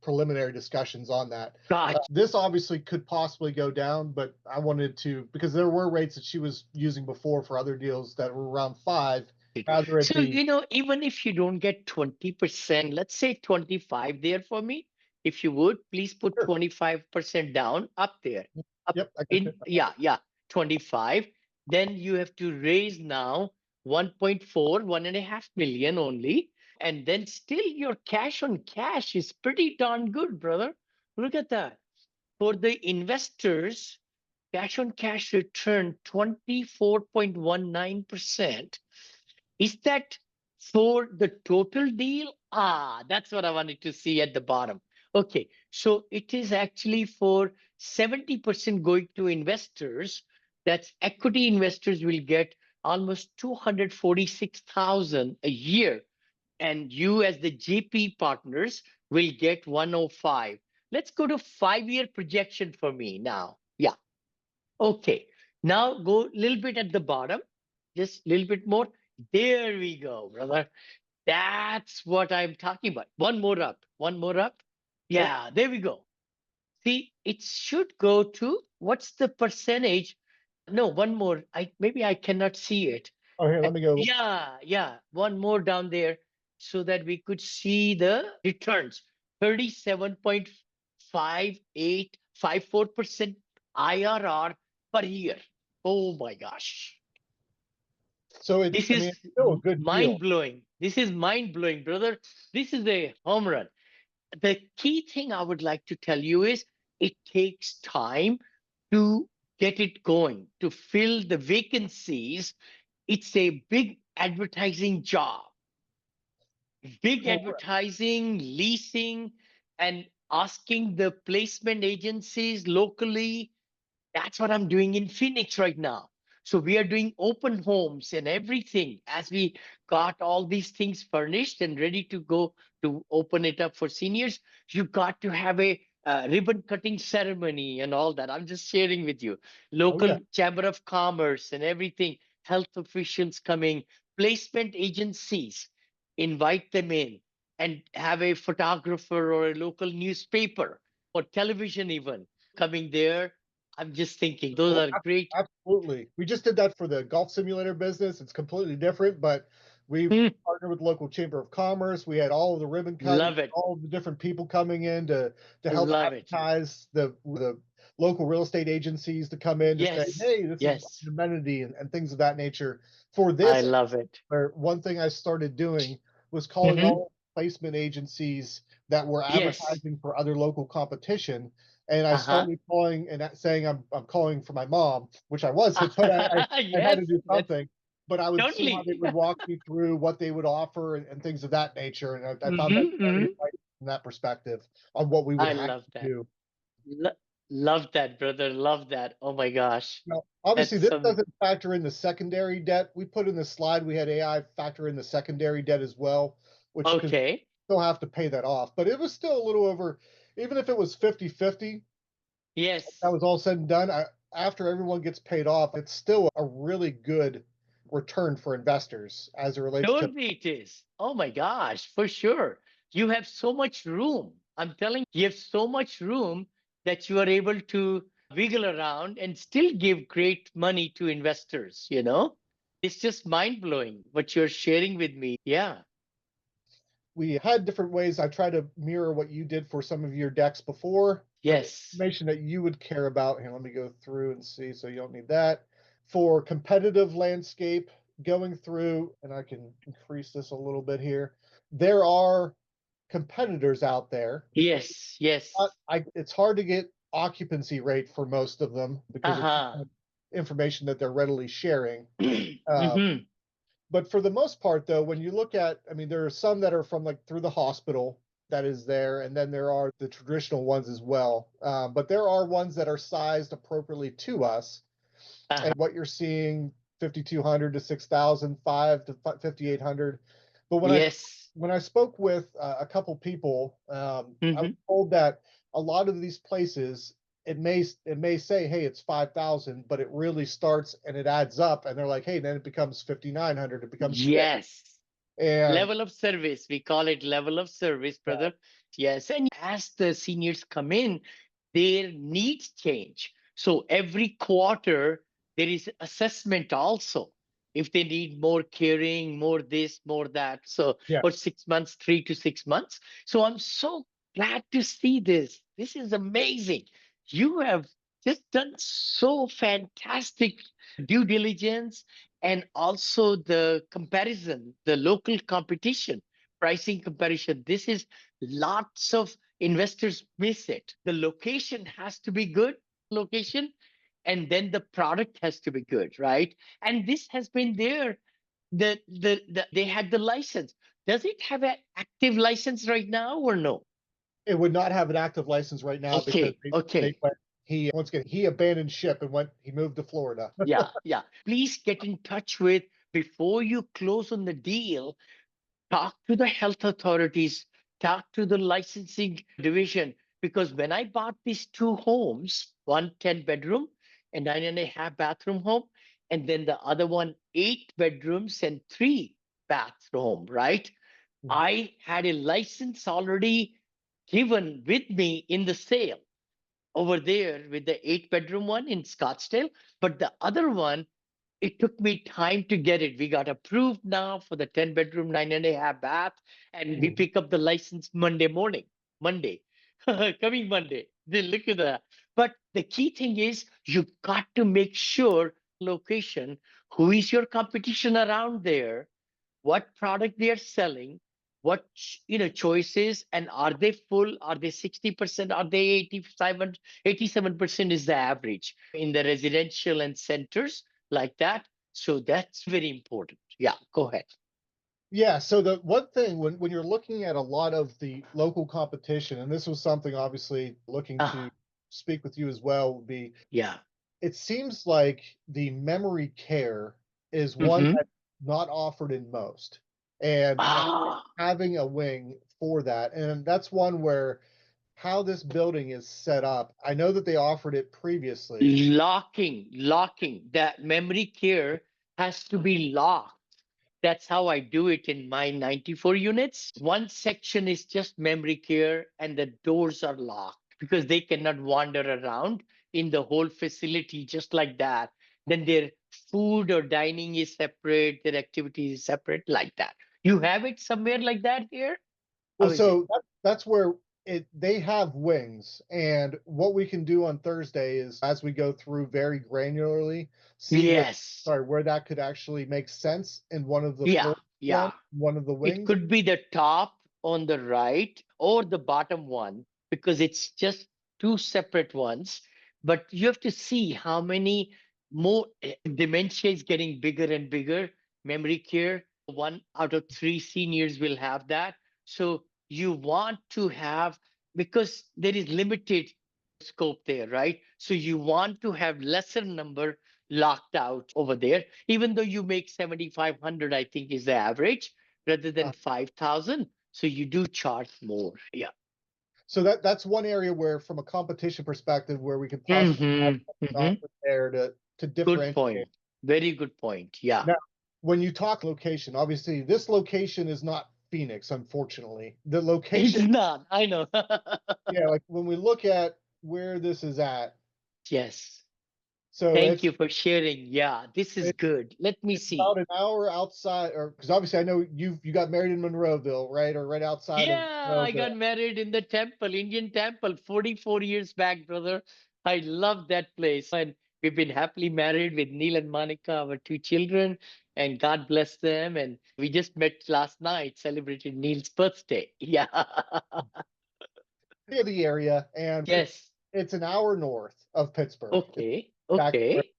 Speaker 2: preliminary discussions on that.
Speaker 3: Gotcha.
Speaker 2: This obviously could possibly go down, but I wanted to, because there were rates that she was using before for other deals that were around 5. rather it
Speaker 3: So,
Speaker 2: be
Speaker 3: even if you don't get 20%, let's say 25 there for me, if you would, please put
Speaker 2: sure.
Speaker 3: 25% down up there. Up
Speaker 2: Yep, I can
Speaker 3: in,
Speaker 2: fit that.
Speaker 3: yeah, yeah, 25. Then you have to raise now 1.4, 1.5 million only. And then still your cash on cash is pretty darn good, brother. Look at that. For the investors, cash on cash return 24.19%. Is that for the total deal? Ah, that's what I wanted to see at the bottom. Okay, so it is actually for 70% going to investors. That's equity investors will get almost 246,000 a year, and you as the GP partners will get 105. Let's go to 5-year projection for me now. Yeah. Okay. Now go a little bit at the bottom, just a little bit more. There we go, brother. That's what I'm talking about. One more up, one more up.
Speaker 2: Okay.
Speaker 3: Yeah, there we go. See, it should go to what's the percentage? No, one more. Maybe I cannot see it.
Speaker 2: Oh, here, let me go.
Speaker 3: Yeah, yeah, one more down there so that we could see the returns. 37.5854% IRR per year. Oh my gosh.
Speaker 2: So
Speaker 3: This
Speaker 2: I mean,
Speaker 3: is
Speaker 2: it's still a good
Speaker 3: mind
Speaker 2: deal.
Speaker 3: blowing. This is mind blowing, brother. This is a home run. The key thing I would like to tell you is it takes time to get it going, to fill the vacancies. It's a big advertising job, big
Speaker 2: Correct.
Speaker 3: advertising, leasing, and asking the placement agencies locally. That's what I'm doing in Phoenix right now. So we are doing open homes and everything as we got all these things furnished and ready to go to open it up for seniors. You got to have a ribbon cutting ceremony and all that. I'm just sharing with you.
Speaker 2: Oh yeah.
Speaker 3: Local chamber of commerce and everything, health officials coming, placement agencies, invite them in and have a photographer or a local newspaper or television even coming there. I'm just thinking those
Speaker 2: Oh,
Speaker 3: are great.
Speaker 2: absolutely. We just did that for the golf simulator business. It's completely different, but we
Speaker 3: Hmm,
Speaker 2: partnered with the local chamber of commerce. We had all of the ribbon cutting,
Speaker 3: love it.
Speaker 2: all of the different people coming in to help
Speaker 3: Love it.
Speaker 2: advertise the local real estate agencies to come in to say,
Speaker 3: Yes.
Speaker 2: hey, this is
Speaker 3: Yes.
Speaker 2: an amenity and things of that nature. For
Speaker 3: I
Speaker 2: this,
Speaker 3: love it.
Speaker 2: where one thing I started doing was calling
Speaker 3: Hmm.
Speaker 2: all placement agencies that were
Speaker 3: Yes.
Speaker 2: advertising for other local competition. And I
Speaker 3: Uh-huh.
Speaker 2: started calling and saying I'm calling for my mom, which I wasn't, but I had
Speaker 3: Yes.
Speaker 2: to do
Speaker 3: That's
Speaker 2: something. But I would see how they
Speaker 3: totally.
Speaker 2: would walk me through what they would offer and things of that nature. And I found that very
Speaker 3: Hmm.
Speaker 2: enlightening from that perspective on what we would
Speaker 3: I
Speaker 2: have
Speaker 3: love
Speaker 2: to
Speaker 3: that.
Speaker 2: do.
Speaker 3: Lo- Love that, brother. Love that. Oh my gosh.
Speaker 2: Now, obviously,
Speaker 3: That's
Speaker 2: this
Speaker 3: some
Speaker 2: doesn't factor in the secondary debt. We put in the slide, we had AI factor in the secondary debt as well, which because
Speaker 3: okay.
Speaker 2: still have to pay that off. But it was still a little over, even if it was 50-50, that
Speaker 3: Yes.
Speaker 2: was all said and done. After everyone gets paid off, it's still a really good return for investors as it relates to.
Speaker 3: Surely it is. Oh my gosh, for sure. You have so much room. I'm telling you, you have so much room that you are able to wiggle around and still give great money to investors. It's just mind blowing what you're sharing with me. Yeah.
Speaker 2: We had different ways. I try to mirror what you did for some of your decks before for the
Speaker 3: Yes.
Speaker 2: information that you would care about. Here, let me go through and see. So you don't need that. For competitive landscape, going through, and I can increase this a little bit here. There are competitors out there.
Speaker 3: Yes. Yes.
Speaker 2: It's hard to get occupancy rate for most of them because it's
Speaker 3: Uh-huh.
Speaker 2: information that they're readily sharing. Uh,
Speaker 3: Hmm.
Speaker 2: but for the most part, though, when you look at, I mean, there are some that are from like through the hospital that is there, and then there are the traditional ones as well. But there are ones that are sized appropriately to us.
Speaker 3: Uh-huh.
Speaker 2: And what you're seeing, 5,200 to 6,000, 5 to 5,800. But
Speaker 3: Yes.
Speaker 2: when I spoke with a couple people, I was
Speaker 3: Hmm.
Speaker 2: told that a lot of these places it may say, hey, it's 5,000, but it really starts and it adds up, and they're like, hey, then it becomes 5,900, it becomes 6,
Speaker 3: Yes.
Speaker 2: and
Speaker 3: Level of service. We call it level of service, brother. Yes. And as the seniors come in, their needs change. So every quarter, there is assessment also. if they need more caring, more this, more that. So
Speaker 2: Yeah.
Speaker 3: for 6 months, 3 to 6 months. So I'm so glad to see this. This is amazing. You have just done so fantastic due diligence, and also the comparison, the local competition, pricing comparison. This is lots of investors miss it. The location has to be good, location, and then the product has to be good, right? And this has been there. They had the license. Does it have an active license right now or no?
Speaker 2: It would not have an active license right now because
Speaker 3: Okay,
Speaker 2: they
Speaker 3: okay.
Speaker 2: went. He once again he abandoned ship and went. He moved to Florida.
Speaker 3: Yeah, yeah. Please get in touch with, before you close on the deal, talk to the health authorities, talk to the licensing division. Because when I bought these two homes, one 10 bedroom and 9.5 bathroom home, and then the other one 8 bedrooms and 3 bathroom, right? I had a license already given with me in the sale over there with the 8 bedroom one in Scottsdale. But the other one, it took me time to get it. We got approved now for the 10 bedroom, 9.5 bath, and we
Speaker 2: Mhm.
Speaker 3: pick up the license Monday morning. Monday, coming Monday. Then look at that. But the key thing is you got to make sure location, who is your competition around there, what product they are selling, what choices, and are they full? Are they 60%? Are they 87? 87% is the average in the residential and centers like that. So that's very important. Yeah, go ahead.
Speaker 2: Yeah, so the one thing when you're looking at a lot of the local competition, and this was something obviously looking to
Speaker 3: Ah,
Speaker 2: speak with you as well, would be
Speaker 3: yeah.
Speaker 2: it seems like the memory care is one
Speaker 3: Hmm.
Speaker 2: that's not offered in most. And
Speaker 3: Ah,
Speaker 2: having a wing for that, and that's one where how this building is set up, I know that they offered it previously.
Speaker 3: locking. That memory care has to be locked. That's how I do it in my 94 units. One section is just memory care, and the doors are locked because they cannot wander around in the whole facility just like that. Then their food or dining is separate, their activities is separate, like that. You have it somewhere like that here? How
Speaker 2: Well,
Speaker 3: is it?
Speaker 2: so that's where they have wings, and what we can do on Thursday is as we go through very granularly, see
Speaker 3: Yes.
Speaker 2: where that could actually make sense in one of the
Speaker 3: Yeah.
Speaker 2: floor
Speaker 3: Yeah.
Speaker 2: one, one of the
Speaker 3: It
Speaker 2: wings.
Speaker 3: could be the top on the right or the bottom one because it's just two separate ones. But you have to see how many more dementia is getting bigger and bigger. Memory care, 1 out of 3 seniors will have that. So you want to have, because there is limited scope there, right? So you want to have lesser number locked out over there, even though you make 7,500, I think is the average rather than
Speaker 2: Uh,
Speaker 3: 5,000. So you do charge more. Yeah.
Speaker 2: so that's one area where, from a competition perspective, where we could possibly have
Speaker 3: Hmm.
Speaker 2: something
Speaker 3: Hmm.
Speaker 2: offered there to
Speaker 3: Good
Speaker 2: differentiate.
Speaker 3: point. Very good point. Yeah.
Speaker 2: Now, when you talk location, obviously this location is not Phoenix, unfortunately. The
Speaker 3: It's
Speaker 2: location,
Speaker 3: not. I know.
Speaker 2: yeah, like when we look at where this is at,
Speaker 3: Yes.
Speaker 2: so
Speaker 3: Thank you for sharing. Yeah, this is
Speaker 2: it's
Speaker 3: good. Let me
Speaker 2: it's about
Speaker 3: see.
Speaker 2: an hour outside, or because obviously I know you got married in Monroeville, right, or right outside of
Speaker 3: Yeah, I got
Speaker 2: Monroeville.
Speaker 3: married in the temple, Indian temple, 44 years back, brother. I love that place. And we've been happily married with Neil and Monica, our two children, and God bless them. And we just met last night, celebrated Neil's birthday. Yeah.
Speaker 2: Near the area, and
Speaker 3: Yes.
Speaker 2: it's an hour north of Pittsburgh. It's
Speaker 3: Okay.
Speaker 2: back where
Speaker 3: Okay.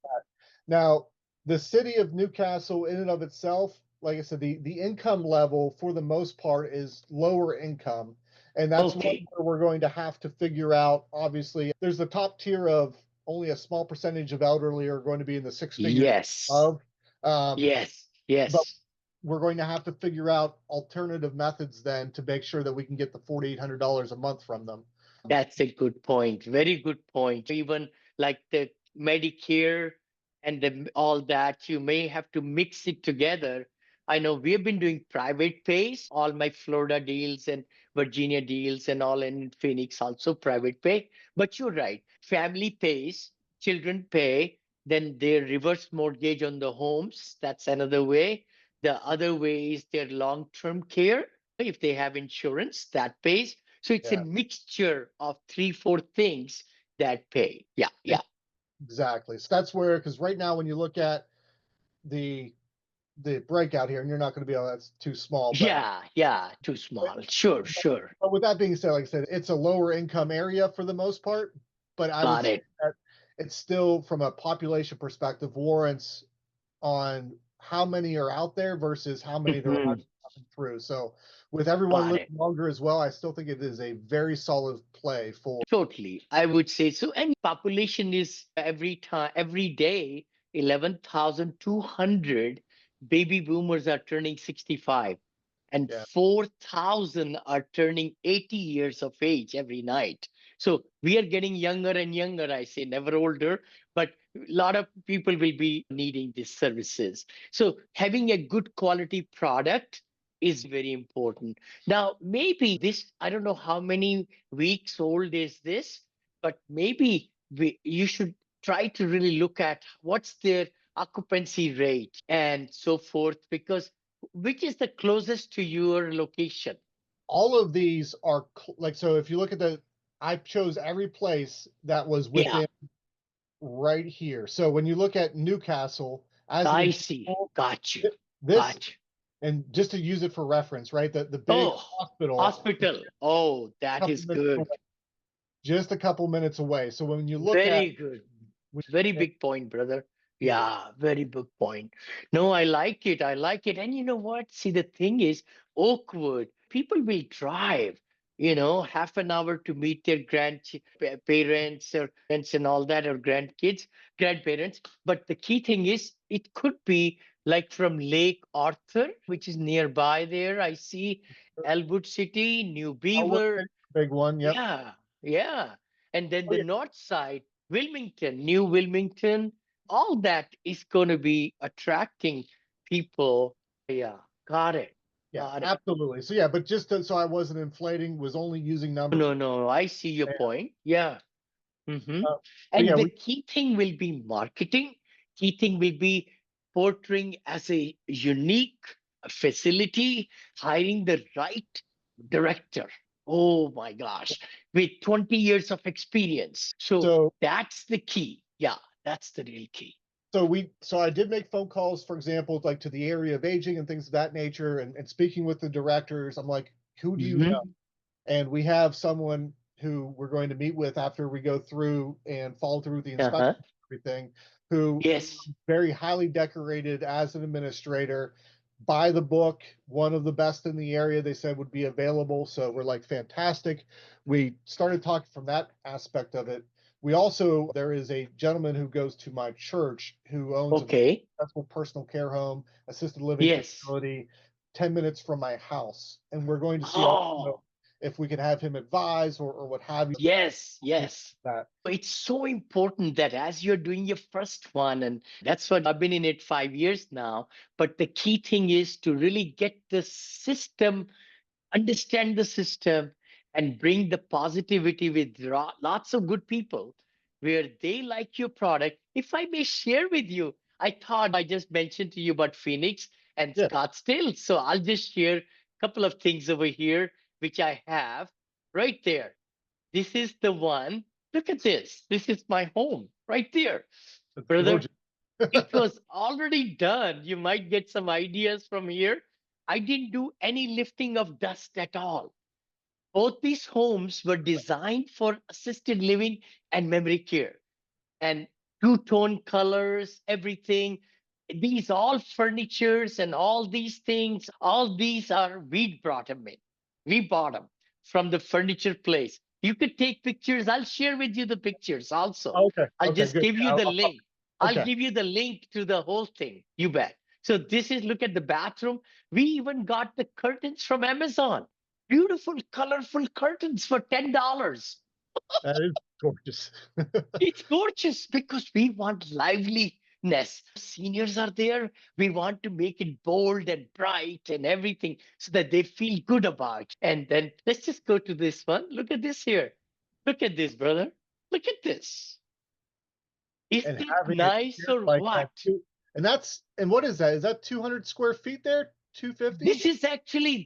Speaker 2: now the city of Newcastle, in and of itself, like I said, the income level for the most part is lower income, and that's one
Speaker 3: Okay.
Speaker 2: where we're going to have to figure out. Obviously, there's the top tier of only a small percentage of elderly are going to be in the six figures
Speaker 3: Yes.
Speaker 2: of. Um,
Speaker 3: Yes.
Speaker 2: but
Speaker 3: Yes.
Speaker 2: we're going to have to figure out alternative methods then to make sure that we can get the $4,800 a month from them.
Speaker 3: That's a good point. Very good point. Even like the Medicare and all that, you may have to mix it together. I know we've been doing private pays, all my Florida deals and Virginia deals and all, in Phoenix also private pay. But you're right, family pays, children pay, Then their reverse mortgage on the homes. That's another way. The other way is their long-term care. If they have insurance, that pays. So it's a
Speaker 2: Yeah,
Speaker 3: mixture of three, four things that pay. Yeah, yeah.
Speaker 2: exactly. So that's where, because right now when you look at the breakout here, and you're not going to be able, that's too small,
Speaker 3: Yeah, yeah, too small. Sure, sure.
Speaker 2: but with that being said, like I said, it's a lower income area for the most part, but I would
Speaker 3: Got
Speaker 2: say
Speaker 3: it.
Speaker 2: that it's still, from a population perspective, warrants on how many are out there versus how many there are
Speaker 3: Mhm.
Speaker 2: coming through. So with everyone
Speaker 3: Got
Speaker 2: living
Speaker 3: it.
Speaker 2: longer as well, I still think it is a very solid play for.
Speaker 3: Totally. I would say so. And population is every day, 11,200 baby boomers are turning 65, and
Speaker 2: Yeah,
Speaker 3: 4,000 are turning 80 years of age every night. So we are getting younger and younger. I say never older, but a lot of people will be needing these services. So having a good quality product is very important. Now, maybe this, I don't know how many weeks old is this, but maybe you should try to really look at what's their occupancy rate and so forth, because which is the closest to your location?
Speaker 2: all of these are like, so if you look at I chose every place that was
Speaker 3: Yeah,
Speaker 2: within right here. So when you look at Newcastle as an
Speaker 3: I see.
Speaker 2: example,
Speaker 3: Got you.
Speaker 2: this,
Speaker 3: Got you.
Speaker 2: and just to use it for reference, right? The big
Speaker 3: Oh,
Speaker 2: hospital,
Speaker 3: hospital. Oh,
Speaker 2: a
Speaker 3: that
Speaker 2: couple
Speaker 3: is
Speaker 2: minutes
Speaker 3: good.
Speaker 2: away, just a couple minutes away. So when you look at,
Speaker 3: Very good. Very
Speaker 2: and
Speaker 3: big point, brother.
Speaker 2: it is,
Speaker 3: Yeah, very big point. No, I like it. I like it. And you know what? See, the thing is, Oakwood, people will drive, half an hour to meet their grandparents or parents and all that, or grandparents. But the key thing is, it could be like from Lake Arthur, which is nearby there. I see Elwood City, New
Speaker 2: Elwood,
Speaker 3: Beaver.
Speaker 2: big one. Yep.
Speaker 3: Yeah, yeah. And then
Speaker 2: Oh
Speaker 3: the
Speaker 2: yeah,
Speaker 3: north side, Wilmington, New Wilmington, all that is going to be attracting people. Yeah, got it.
Speaker 2: yeah,
Speaker 3: Got it.
Speaker 2: absolutely. So yeah, but just so I wasn't inflating, was only using numbers.
Speaker 3: No, no, I see your
Speaker 2: Yeah.
Speaker 3: point. Yeah. Hmm.
Speaker 2: But
Speaker 3: And
Speaker 2: yeah,
Speaker 3: the
Speaker 2: we
Speaker 3: key thing will be marketing. Key thing will be portraying as a unique facility, hiring the right director. Oh my gosh, with 20 years of experience. So
Speaker 2: so
Speaker 3: that's the key. Yeah, that's the real key.
Speaker 2: so I did make phone calls, for example, like to the area of aging and things of that nature, and speaking with the directors. I'm like, who do you know?
Speaker 3: Hmm.
Speaker 2: And we have someone who we're going to meet with after we go through and follow through the inspection,
Speaker 3: Uh-huh.
Speaker 2: everything, who
Speaker 3: Yes.
Speaker 2: very highly decorated as an administrator, by the book, one of the best in the area, they said would be available. So we're like, fantastic. We started talking from that aspect of it. We also, there is a gentleman who goes to my church who owns a
Speaker 3: Okay.
Speaker 2: successful personal care home, assisted living
Speaker 3: Yes.
Speaker 2: facility, 10 minutes from my house. And we're going to see also
Speaker 3: Oh,
Speaker 2: if we could have him advise, or what have you.
Speaker 3: yes. Yes.
Speaker 2: That.
Speaker 3: It's so important that as you're doing your first one, and that's what I've been in it 5 years now. But the key thing is to really get the system, understand the system, and bring the positivity with lots of good people where they like your product. If I may share with you, I thought I just mentioned to you about Phoenix and
Speaker 2: Yeah,
Speaker 3: Scottsdale. So I'll just share a couple of things over here, which I have right there. This is the one. Look at this. This is my home right there,
Speaker 2: it's
Speaker 3: brother.
Speaker 2: gorgeous.
Speaker 3: It was already done. You might get some ideas from here. I didn't do any lifting of dust at all. Both these homes were designed for assisted living and memory care, and two-tone colors, everything. These all furnitures and all these things, all these are we brought them in. We bought them from the furniture place. You could take pictures. I'll share with you the pictures also.
Speaker 2: Okay,
Speaker 3: I'll
Speaker 2: okay,
Speaker 3: just
Speaker 2: good.
Speaker 3: give you the link. I'll
Speaker 2: Okay.
Speaker 3: give you the link to the whole thing. You bet. So this is, look at the bathroom. We even got the curtains from Amazon. Beautiful, colorful curtains for $10.
Speaker 2: That is gorgeous.
Speaker 3: It's gorgeous because we want liveliness. Seniors are there. We want to make it bold and bright and everything so that they feel good about it. And then let's just go to this one. Look at this here. Look at this, brother. Look at this. Is
Speaker 2: and
Speaker 3: it
Speaker 2: having it
Speaker 3: nice
Speaker 2: here
Speaker 3: or
Speaker 2: like that
Speaker 3: what?
Speaker 2: too. And what is that? Is that 200 square feet there? 250?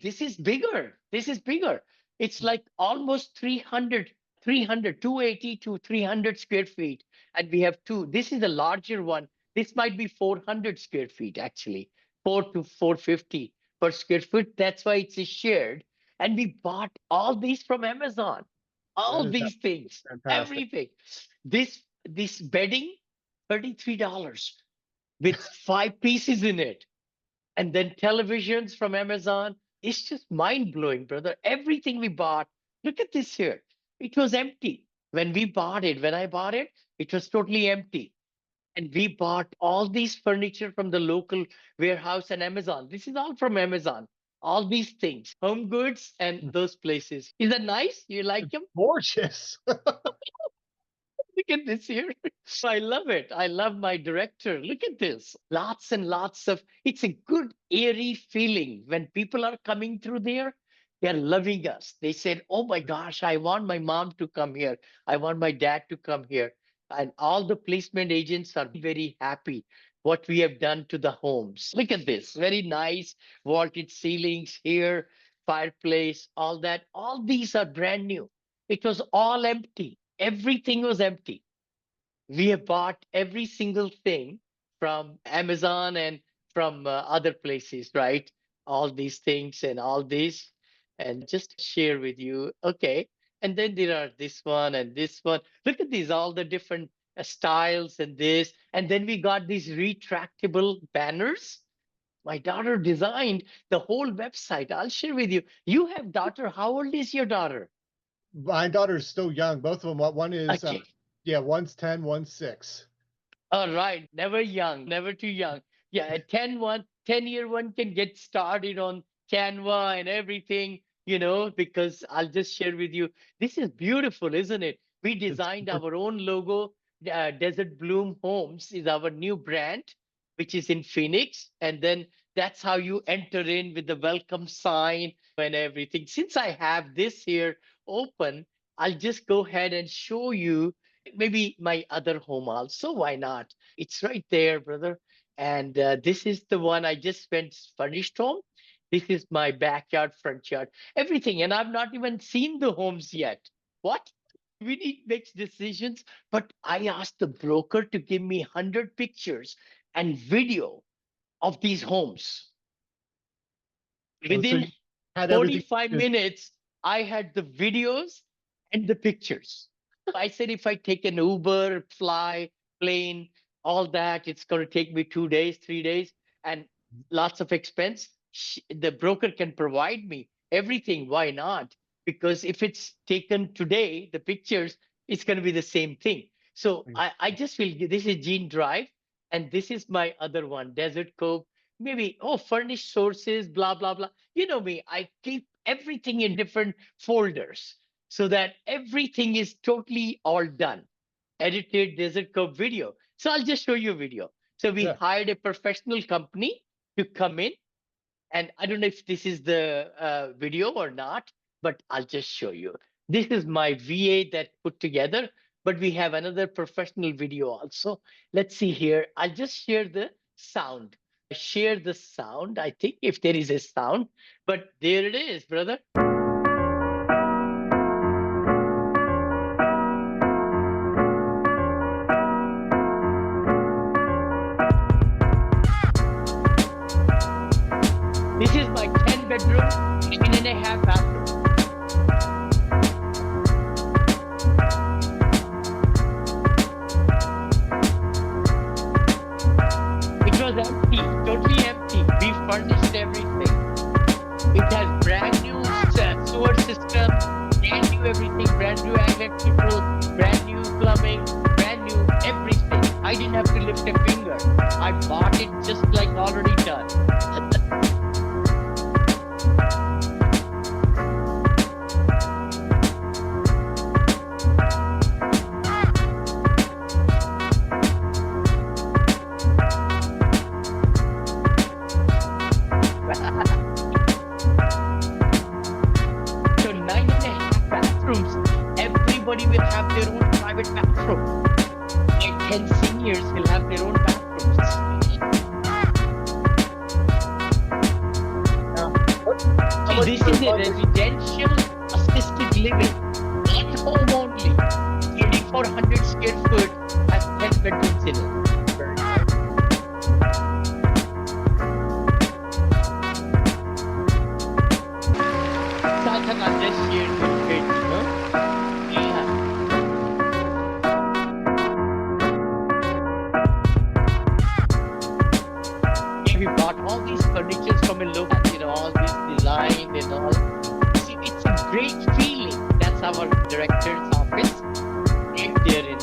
Speaker 3: This is bigger. This is bigger. It's like almost 280 to 300 square feet. And we have two. This is the larger one. This might be 400 square feet, actually, 4 to 450 per square foot. That's why it's a shared. And we bought all these from Amazon,
Speaker 2: That
Speaker 3: all
Speaker 2: is
Speaker 3: these things,
Speaker 2: fantastic.
Speaker 3: everything. This bedding, $33 with 5 pieces in it, and then televisions from Amazon. It's just mind blowing, brother. Everything we bought, look at this here. It was empty when I bought it, it was totally empty. And we bought all these furniture from the local warehouse and Amazon. This is all from Amazon. All these things, home goods and those places. Is that nice? You like
Speaker 2: It's
Speaker 3: them?
Speaker 2: gorgeous.
Speaker 3: Look at this here. I love it. I love my director. Look at this. Lots and lots of, it's a good, airy feeling when people are coming through there. They're loving us. They said, oh my gosh, I want my mom to come here. I want my dad to come here. And all the placement agents are very happy what we have done to the homes. Look at this. Very nice vaulted ceilings here, fireplace, all that. All these are brand new. It was all empty. Everything was empty. We have bought every single thing from Amazon and from other places, right? All these things and all this, and just share with you. Okay. And then there are this one and this one. Look at these, all the different styles and this. And then we got these retractable banners. My daughter designed the whole website. I'll share with you. You have daughter. How old is your daughter?
Speaker 2: My daughter's still young. Both of them. One is,
Speaker 3: Okay.
Speaker 2: yeah, one's 10, one's 6.
Speaker 3: All right, never young, never too young. Yeah, a 10-year one can get started on Canva and everything, because I'll just share with you. This is beautiful, isn't it? We
Speaker 2: It's
Speaker 3: designed
Speaker 2: gorgeous.
Speaker 3: our own logo. Desert Bloom Homes is our new brand, which is in Phoenix. And then that's how you enter in with the welcome sign and everything. Since I have this here open, I'll just go ahead and show you maybe my other home also. Why not? It's right there, brother. And this is the one I just went furnished home. This is my backyard, front yard, everything. And I've not even seen the homes yet. What? We need makes decisions, but I asked the broker to give me 100 pictures and video of these homes.
Speaker 2: Oh, so
Speaker 3: Within
Speaker 2: you had everything.
Speaker 3: 45 minutes, I had the videos and the pictures. I said, if I take an Uber, fly, plane, all that, it's going to take me 2 days, 3 days, and lots of expense. The broker can provide me everything. Why not? Because if it's taken today, the pictures, it's going to be the same thing. So I just feel this is Gene Drive, and this is my other one, Desert Cove. Maybe, oh, furnished sources, blah, blah, blah. You know me, I keep everything in different folders so that everything is totally all done. Edited Desert Cove video. So I'll just show you a video. So we
Speaker 2: Yeah.
Speaker 3: hired a professional company to come in. And I don't know if this is the video or not, but I'll just show you. This is my VA that put together, but we have another professional video also. Let's see here. I'll just share the sound. Share the sound, I think, if there is a sound, but there it is, brother. This is my 10-bedroom, 9.5 bathroom. It was empty, totally empty. We furnished everything. It has brand new sewer system, brand new everything, brand new electrical, brand new plumbing, brand new everything. I didn't have to lift a finger. I bought it just like already done. So 9.5 bathrooms. Everybody will have their own private bathroom. Like 10 seniors will have their own bathrooms. So this is a residential assisted living, not home only. 3,400 square foot has 10 bedrooms in it. So I thought I'll just share with you, Yeah. We bought all these furnitures from a local, all this design and all. See, it's a great feeling. That's our director's office. Right there in it.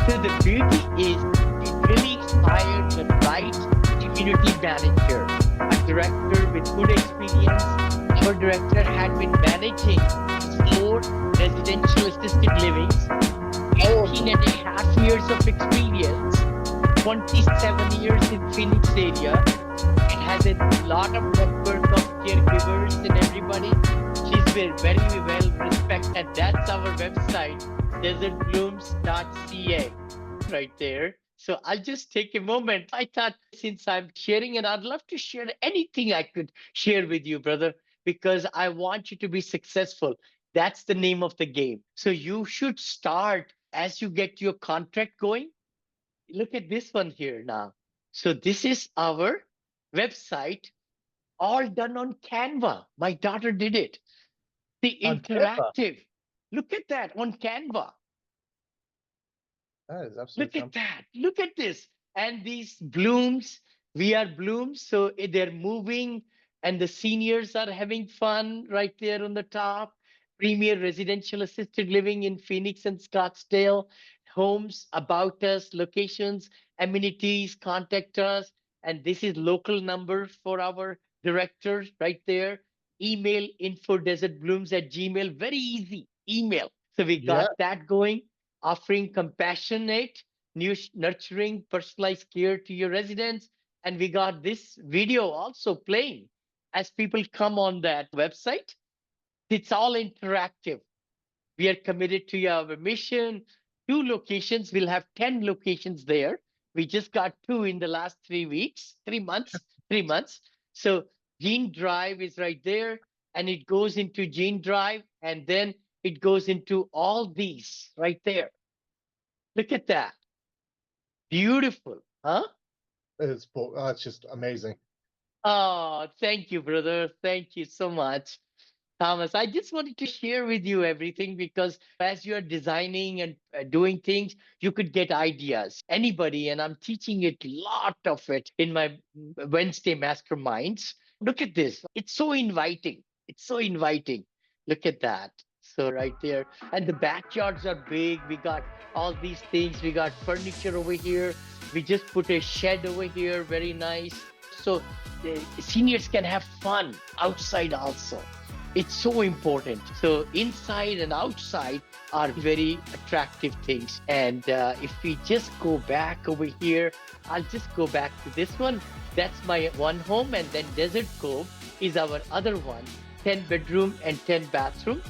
Speaker 3: So the beauty is we really hired the right community manager, a director with good experience. Our director had been managing 4 residential assisted livings, 18 and a half years of experience, 27 years in Phoenix area, and has a lot of network of caregivers and everybody. She's been very well respected, and that's our website, desertblooms.ca, right there. So I'll just take a moment. I thought since I'm sharing, and I'd love to share anything I could share with you, brother, because I want you to be successful. That's the name of the game. So you should start as you get your contract going. Look at this one here now. So this is our website, all done on Canva. My daughter did it. The interactive. Look at that on Canva.
Speaker 2: That is absolutely
Speaker 3: Look at that. Look at this. And these blooms, we are blooms. So they're moving and the seniors are having fun right there on the top. Premier residential assisted living in Phoenix and Scottsdale. Homes, about us, locations, amenities, contact us. And this is local number for our director right there. Email info.desertblooms@gmail. Very easy email. So we got that going, offering compassionate, nurturing, personalized care to your residents. And we got this video also playing as people come on that website. It's all interactive. We are committed to our mission. 2 locations. We'll have 10 locations there. We just got 2 in the last 3 weeks, 3 months, 3 months. So Gene Drive is right there, and it goes into Gene Drive, and then it goes into all these right there. Look at that. Beautiful, huh?
Speaker 2: It's just amazing.
Speaker 3: Oh, thank you, brother. Thank you so much, Thomas. I just wanted to share with you everything because as you're designing and doing things, you could get ideas. Anybody, and I'm teaching it, lot of it in my Wednesday masterminds. Look at this. It's so inviting. It's so inviting. Look at that. So right there. And the backyards are big. We got all these things. We got furniture over here. We just put a shed over here. Very nice. So the seniors can have fun outside also. It's so important. So inside and outside are very attractive things. And if we just go back over here, I'll just go back to this one. That's my one home. And then Desert Cove is our other one, 10 bedroom and 10 bathroom.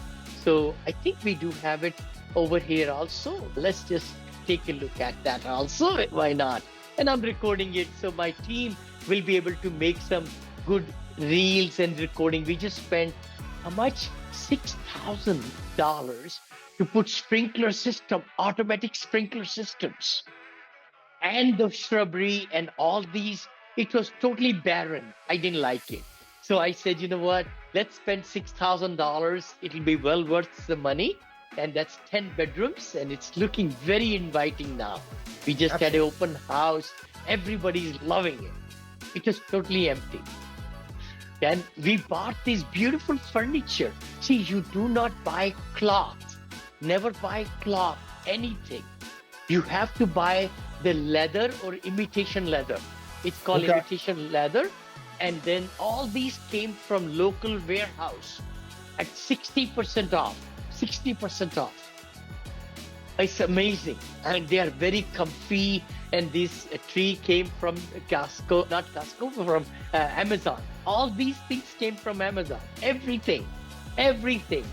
Speaker 3: So I think we do have it over here also. Let's just take a look at that also. Why not? And I'm recording it. So my team will be able to make some good reels and recording. We just spent how much? $6,000 to put sprinkler system, automatic sprinkler systems, and the shrubbery and all these. It was totally barren. I didn't like it. So I said, you know what? Let's spend $6,000. It'll be well worth the money. And that's 10 bedrooms. And it's looking very inviting now. We just had an open house. Everybody's loving it. It was totally empty. And we bought this beautiful furniture. See, you do not buy cloth. Never buy cloth, anything. You have to buy the leather or imitation leather. It's called imitation leather. And then all these came from local warehouse at 60% off. 60% off. It's amazing. And they are very comfy. and this tree came from Costco, not Costco, but from Amazon. All these things came from Amazon. Everything, everything.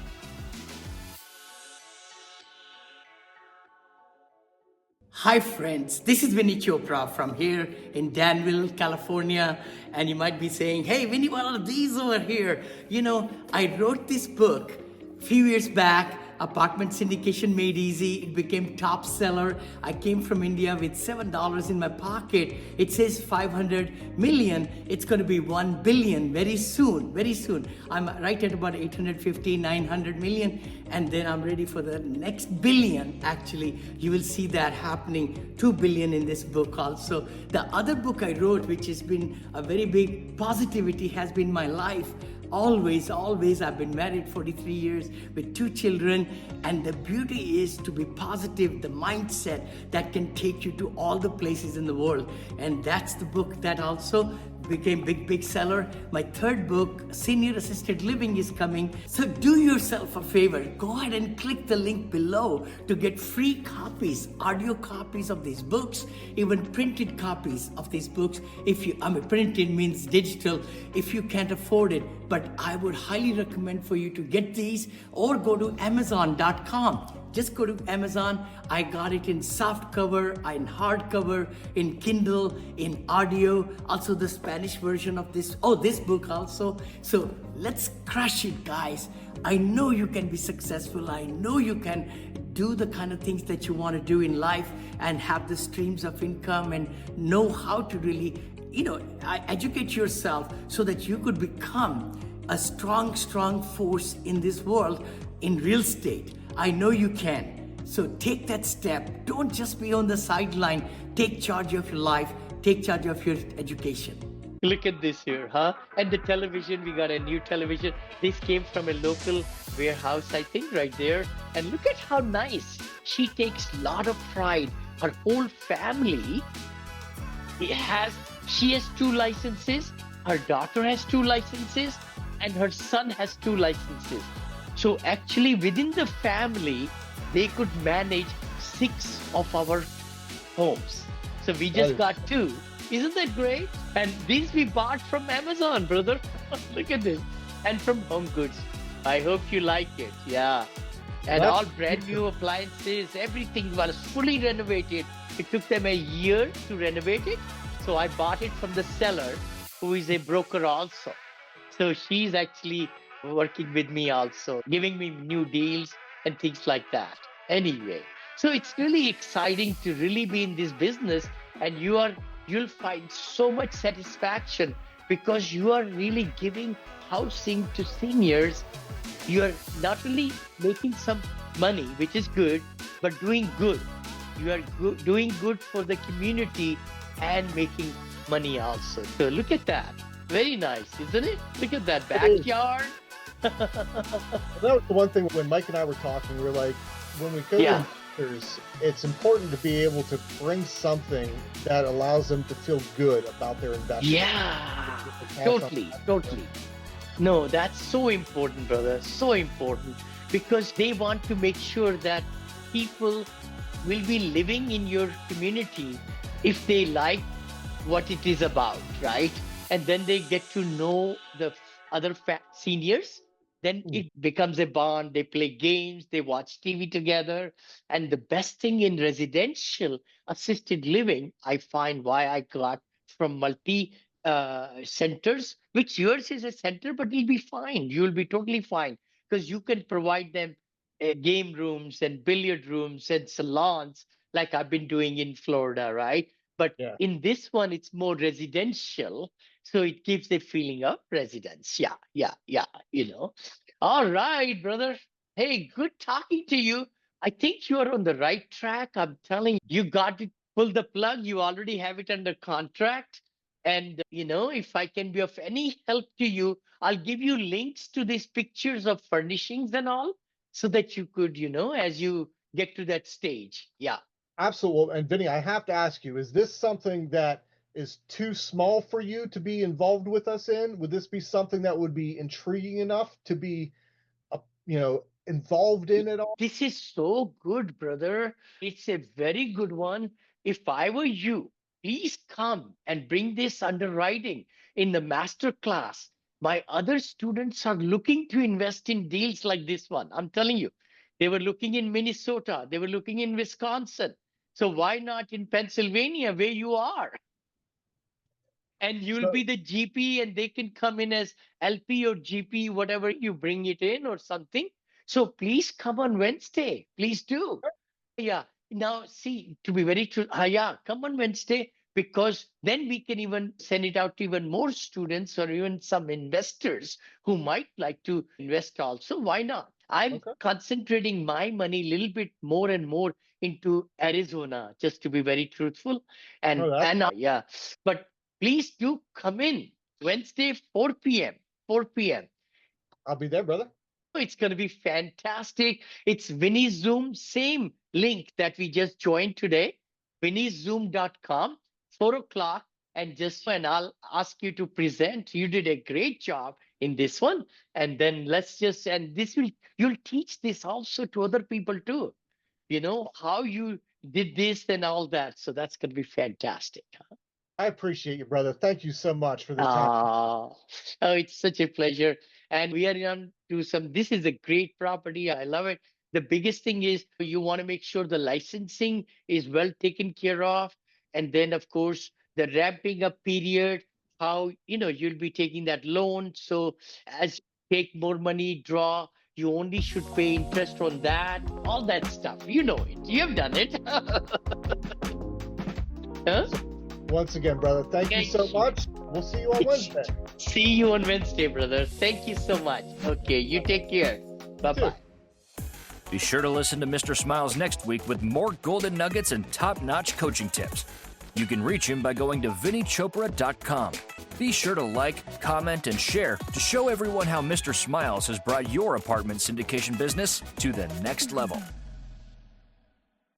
Speaker 1: Hi, friends. This is Vinney Chopra from here in Danville, California. And you might be saying, hey, Vinny, what are these over here? You know, I wrote this book a few years back, Apartment Syndication Made Easy. It became top seller. I came from India with $7 in my pocket. It says 500 million. It's going to be 1 billion very soon, very soon. I'm right at about 850, 900 million. And then I'm ready for the next billion. Actually, you will see that happening, 2 billion in this book also. The other book I wrote, which has been a very big positivity, has been my life. Always, always. I've been married 43 years with 2 children. And the beauty is to be positive, the mindset that can take you to all the places in the world. And that's the book that also became big seller. My third book, Senior Assisted Living, is coming. So do yourself a favor. Go ahead and click the link below to get free copies, audio copies of these books, even printed copies of these books. If you, printed means digital, if you can't afford it. But I would highly recommend for you to get these or go to Amazon.com. Just go to Amazon. I got it in soft cover, in hardcover, in Kindle, in audio, also the Spanish version of this. Oh, this book also. So let's crush it, guys. I know you can be successful. I know you can do the kind of things that you want to do in life and have the streams of income and know how to really, educate yourself so that you could become a strong force in this world in real estate. I know you can. So take that step. Don't just be on the sideline. Take charge of your life. Take charge of your education.
Speaker 3: Look at this here, huh? And the television, we got a new television. This came from a local warehouse, I think, right there. And look at how nice. She takes a lot of pride. Her whole family she has 2 licenses. Her daughter has 2 licenses. And her son has 2 licenses. So actually within the family, they could manage 6 of our homes. So we just got 2. Isn't that great? And these we bought from Amazon, brother. Look at this. And from Home Goods. I hope you like it. Yeah. And all brand new appliances. Everything was fully renovated. It took them a year to renovate it. So I bought it from the seller, who is a broker also. So she's actually working with me also, giving me new deals and things like that. Anyway, so it's really exciting to really be in this business, and you'll find so much satisfaction because you are really giving housing to seniors. You are not only making some money, which is good, but doing good. You are doing good for the community and making money also. So look at that. Very nice, isn't it? Look at that backyard.
Speaker 2: That was the one thing when Mike and I were talking, we were like, when we go to investors, it's important to be able to bring something that allows them to feel good about their investment.
Speaker 3: Yeah, totally. No, that's so important, brother. So important. Because they want to make sure that people will be living in your community if they like what it is about, right? And then they get to know the other seniors. Then it becomes a bond. They play games, they watch TV together. And the best thing in residential assisted living, I find why I got from multi centers, which yours is a center, but you'll be fine. You'll be totally fine because you can provide them game rooms and billiard rooms and salons like I've been doing in Florida, right? But in this one, it's more residential. So it gives a feeling of residence. Yeah. All right, brother. Hey, good talking to you. I think you are on the right track. I'm telling you, you got to pull the plug. You already have it under contract. And, if I can be of any help to you, I'll give you links to these pictures of furnishings and all so that you could, as you get to that stage. Yeah.
Speaker 2: Absolutely. And Vinny, I have to ask you, is this something that is too small for you to be involved with us in? Would this be something that would be intriguing enough to be, involved in at all?
Speaker 3: This is so good, brother. It's a very good one if I were you, please come and bring this underwriting in the master class. My other students are looking to invest in deals like this one. I'm telling you, they were looking in Minnesota, they were looking in Wisconsin. So why not in Pennsylvania, where you are? And you'll
Speaker 2: So,
Speaker 3: be the GP, and they can come in as LP or GP, whatever you bring it in or something. So please come on Wednesday. Please do. Yeah. Now, see, to be very true, yeah, come on Wednesday, because then we can even send it out to even more students or even some investors who might like to invest also. Why not? I'm
Speaker 2: okay.
Speaker 3: concentrating my money a little bit more and more into Arizona, just to be very truthful.
Speaker 2: Oh, that's
Speaker 3: Yeah, but please do come in Wednesday, 4 p.m. 4 p.m.
Speaker 2: I'll be there, brother.
Speaker 3: It's going to be fantastic. It's Vinney Zoom, same link that we just joined today, vinnyzoom.com, 4 o'clock. And I'll ask you to present. You did a great job in this one. And then you'll teach this also to other people too. How you did this and all that. So that's going to be fantastic.
Speaker 2: I appreciate you, brother. Thank you so much for the time.
Speaker 3: Oh, it's such a pleasure. And we are on to this is a great property. I love it. The biggest thing is you want to make sure the licensing is well taken care of. And then, of course, the ramping up period, how, you'll be taking that loan. So as you take more money, draw, you only should pay interest on that, all that stuff. You know it. You have done it. Huh?
Speaker 2: Once again, brother, thank you so much. We'll see you on Wednesday.
Speaker 3: See you on Wednesday, brother. Thank you so much. Okay, you take care. Bye-bye.
Speaker 4: Be sure to listen to Mr. Smiles next week with more golden nuggets and top-notch coaching tips. You can reach him by going to vinnychopra.com. Be sure to like, comment, and share to show everyone how Mr. Smiles has brought your apartment syndication business to the next level.